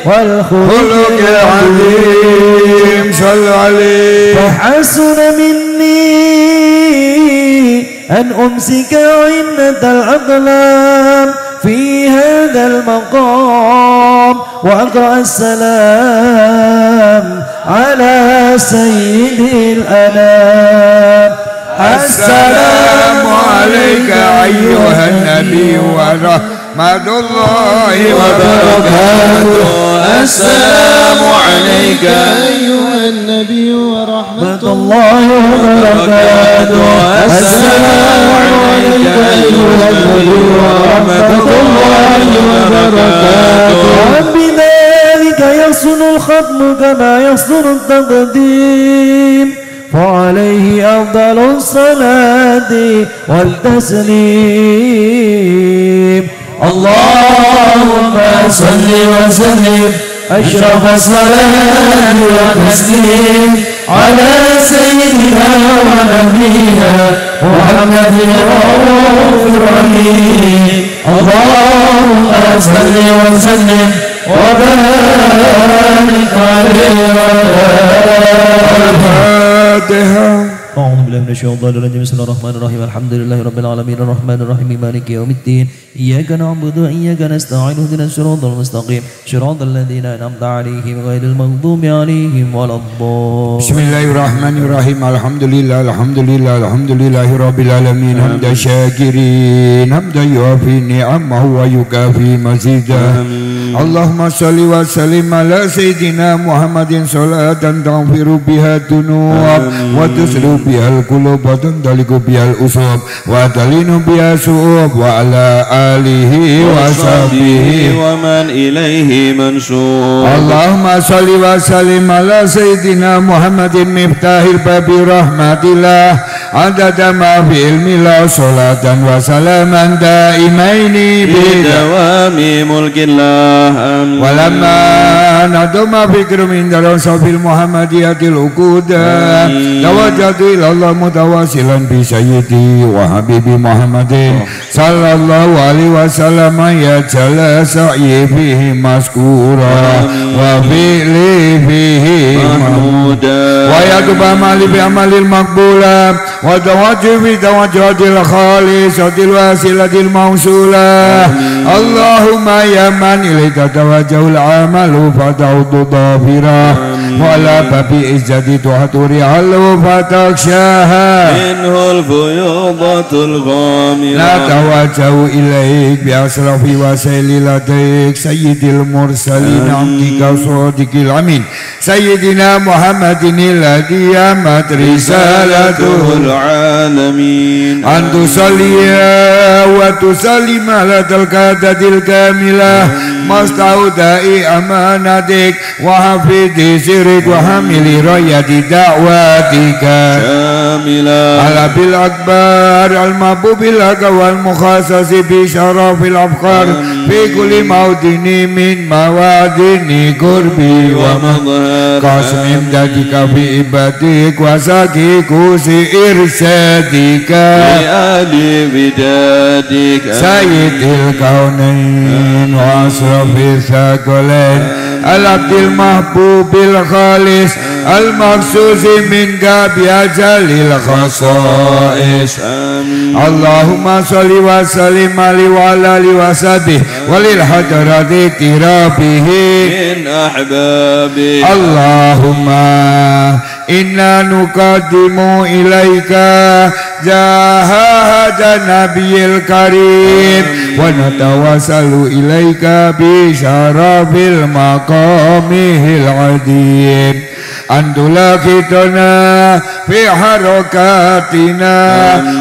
والخلق العظيم صلى عليه فحسن مني أن أمسك عنة الأقلام في هذا المقام وأقرأ السلام على سيد الأنام السلام عليك أيها النبي ورحمة الله وبركاته السلام عليك أيها النبي ورحمة الله وبركاته السلام عليك أيها النبي ورحمة الله وبركاته وبذلك يحسن الختم كما يحسن التقديم فعليه أفضل الصلاة والتسليم اللهم صل وسلم أشرف الصلاة والتسليم على سيدنا ونبينا محمد الرؤوف الرحيم اللهم صل وسلم وبارك عليه الفاتحة. أعوذ بالله من الشيطان الرجيم بسم الله الرحمن الرحيم الحمد لله رب العالمين الرحمن الرحيم مالك يوم الدين إياك نعبد وإياك نستعين اهدنا الصراط المستقيم صراط الذين أنعمت عليهم غير المغضوب عليهم ولا الضالين. بسم الله الرحمن الرحيم الحمد لله رب العالمين حمد الشاكرين حمدا يوافي نعمه ويكافي مزيدا Allahumma salli wa sallim ala Sayyidina Muhammadin salatan taghfiru biha dunub wa tuslu biha al-qulub wa tandaliku biha al-usub wa talinu biha su'ub wa ala alihi wa sahbihi wa man ilaihi mansub. Allahumma salli wa sallim ala Sayyidina Muhammadin miftahil babi rahmatillah adada ma fi ilmillah salatan wa salaman daimaini bidawami mulkillah. Walamma naduma fikru min dalam sabil Muhammadiyatil uquda tawajjatu ilallah mutawasilan bi sayyidi wa habibi Muhammadin sallallahu alaihi wasallam ya jalla sa'i fihi maskura wa fi'li fihi mahmuda wa yatuba mali bi amalil maqbula wa tawajjuh bi tawajjuhil khalisatil wasilatil mausulah. Allahumma ya man ilaika tawajjahul amalu fata'udu dhafira wa la babi izzati tuhaturi alu fatakshaha minhul fuyudatul ghamira la tawajjahu ilaik bi asrafi wa sayyidil sayyidil mursalin amdika sadiqil amin sayyidina Muhammadin alladhi amat risalatul alamin antu salliya wa tusallim ala talqadatil kamilah mastaudai amanatik wa hafidhi sirik wa hamili rayati da'watika kamilah ala bil akbar al mabubil wal mukhasasi bi syarafil afkar fi kulli maudini min mawadini kurbi wa madhar qasmim dadika fi ibadik wa saki kusi irsyadika li ali bidadika sayyidil kaunain wa asrafil thaqalain al-abdil mahbubil khalis al-maksusi minka biajalil khasais. Allahumma salli wa sallim ali wa ali wa sahbihi walil hadrati tirabihi min ahbabi. Allahumma inna nuqaddimu ilaika jahada nabiyil karim wa natawassalu ilaika bi syarafil maqamihil adim antulakitana fi harakatina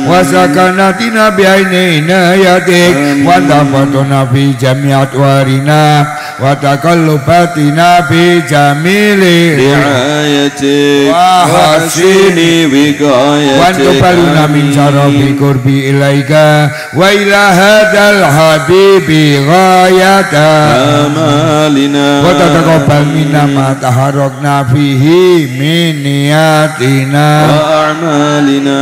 wa sakanatina bi ainina yatik wa tafatuna fi jami'at warina wa taqallubatina fi jamili riayati wa hasini wiqayati wa tubaluna min syarafi qurbi ilaika wa ila hadal habibi ghayata amalina wa tataqabbal minna ma taharrakna fihi min niyatina wa a'malina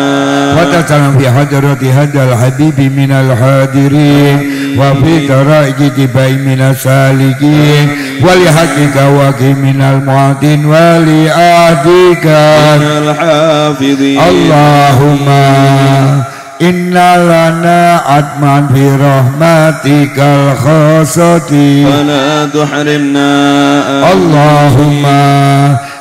wa tasalam fi hadrati hadal habibi minal hadirin wa fi taraiji tibai minas salikin wa li haqqika wa minal mu'adin wa li ahdika minal hafidhin. Allahumma inna lana atman fi rahmatikal khasati fala tuhrimna. Allahumma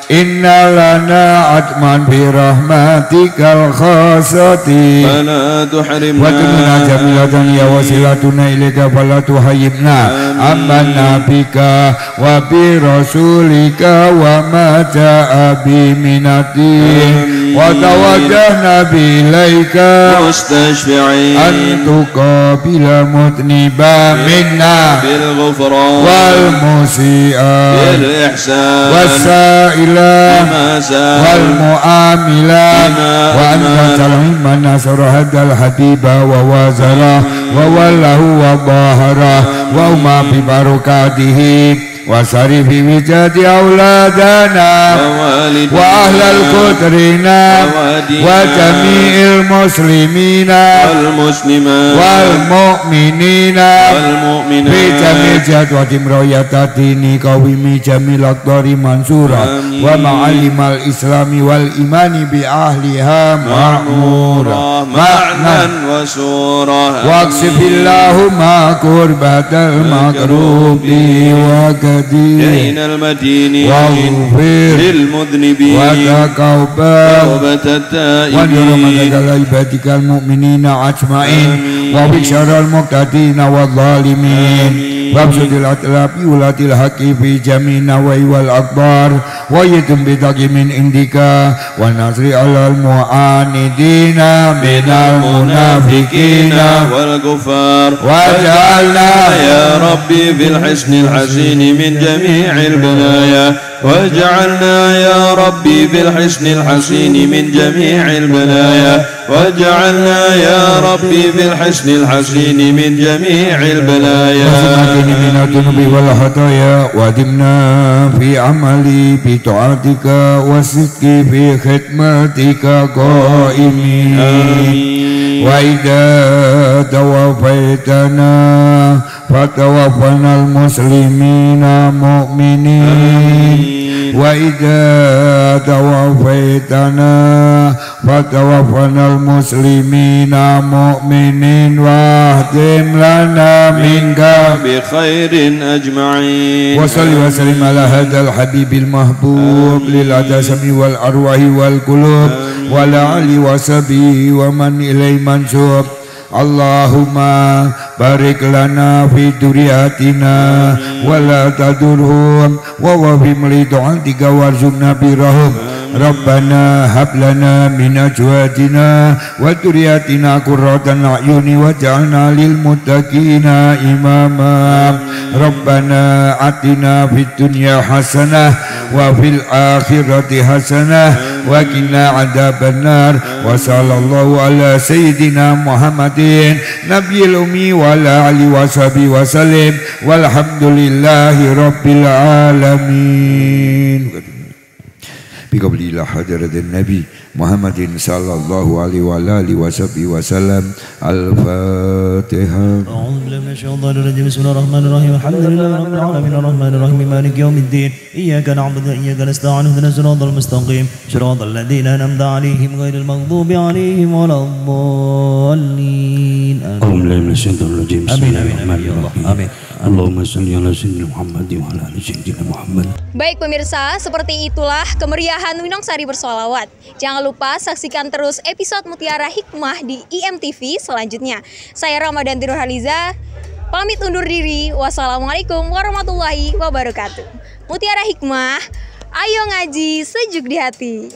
inna lana atman bi rahmatikal khasati fala tuhrimna wa tunna jamilatan ya wasilatuna ilaika fala tuhayyibna amanna bika wa bi rasulika wa ma ja'a bi minatin wa tawajjahna bi ilaika mustashfi'in an tuqabila mutniba minna bil ghufran wal musi'a bil ihsan wasa'ila wal mu'amila wa anta talhim man nasara hadal habiba wa wazara wa wallahu wa bahara wa umma bi barakatihi wa sarifi wijati auladana wa ahlal kutrina wa jami'il muslimina wal mu'minina bi jami'il jadwati mroyatatini kawimi jamil akbari mansura wa ma'alimal islami wal imani bi ahliha ma'mura ma'nan wa surah waqsifillahumma kurbatal makrubi wa بين المدينين واغفر للمذنبين وتقبل توبة التائبين ونرمك عبادك المؤمنين أجمعين وبشر المقتدين والظالمين wabsudil atlafi ulatil haqi fi jami nawai wal akbar wa yatum bitaqi min indika wa nasri alal mu'anidina minal munafikina wal kufar waj'alna ya rabbi bil hisnil hasin min jami'il balaya waj'alna ya rabbi bil hisnil hasin min jami'il balaya waj'alna ya rabbi bil hisnil hasin min jami'il balaya min adnubi wal hataya wa dimna fi amali bi ta'atika wa sikki fi khidmatika qaimin wa idza tawafaitana fatawaffanal muslimina mu'minin wa idza tawafaitana fatawaffanal muslimina mu'minin wa ahtim lana minka bi khairin ajma'in wa salli wa sallim ala hadzal habibil mahbub lil adasami wal arwahi wal qulub wa la ali wa sahbihi wa man ilai mansub. Allahumma barik lana fi duriyatina wa la tadurhum wa wafim li du'atika warzuqna birahum. Rabbana hab lana min azwajina wa duriyatina qurratan a'yuni waj'alna lil muttaqina imama. Rabbana atina fid dunya hasanah wa fil akhirati hasanah wa qina adzabannar. Wa sallallahu ala sayyidina Muhammadin nabiyil ummi wa ala alihi wa sahbihi wa sallim walhamdulillahi rabbil alamin. Biqabli ila hadratin Nabi Muhammadin sallallahu alaihi wa alihi wa sahbihi wa sallam. Al-Fatihah. A'udzu billahi minasy syaithanir rajim. Bismillahirrahmanirrahim. Alhamdulillahi rabbil alamin arrahmanir rahim maliki yaumiddin. Iyyaka na'budu wa iyyaka nasta'in ihdinas siratal mustaqim siratal ladzina an'amta 'alaihim ghairil maghdubi 'alaihim waladdallin. A'udzu billahi minasy syaithanir rajim. Bismillahirrahmanirrahim. Amin. Allahumma shalli ala sayyidina Muhammad wa ala ali sayyidina Muhammad. Baik pemirsa, seperti itulah kemeriahan Winongsari bersolawat. Jangan lupa saksikan terus episode Mutiara Hikmah di IMTV selanjutnya. Saya Ramadanti Nurhaliza, pamit undur diri. Wassalamualaikum warahmatullahi wabarakatuh. Mutiara Hikmah, ayo ngaji sejuk di hati.